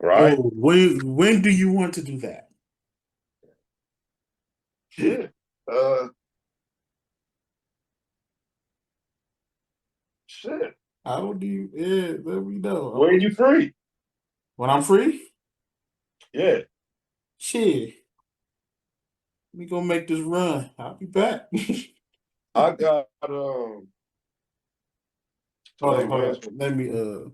right. Oh, when do you want to do that? Shit. Uh, shit. How do you? Yeah, let me When know. you free? When I'm free, Yeah, shit, we gonna make this run. I'll be back. I got Hold today on, hold on. Wednesday. Let me All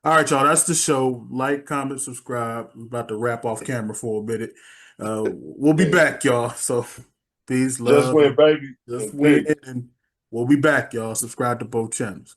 right, y'all. That's the show. Like, comment, subscribe. We're about to wrap off camera for a minute. We'll be Yeah. back, y'all. So peace, Just love, win, and baby, just and win. peace. And we'll be back, y'all. Subscribe to both channels.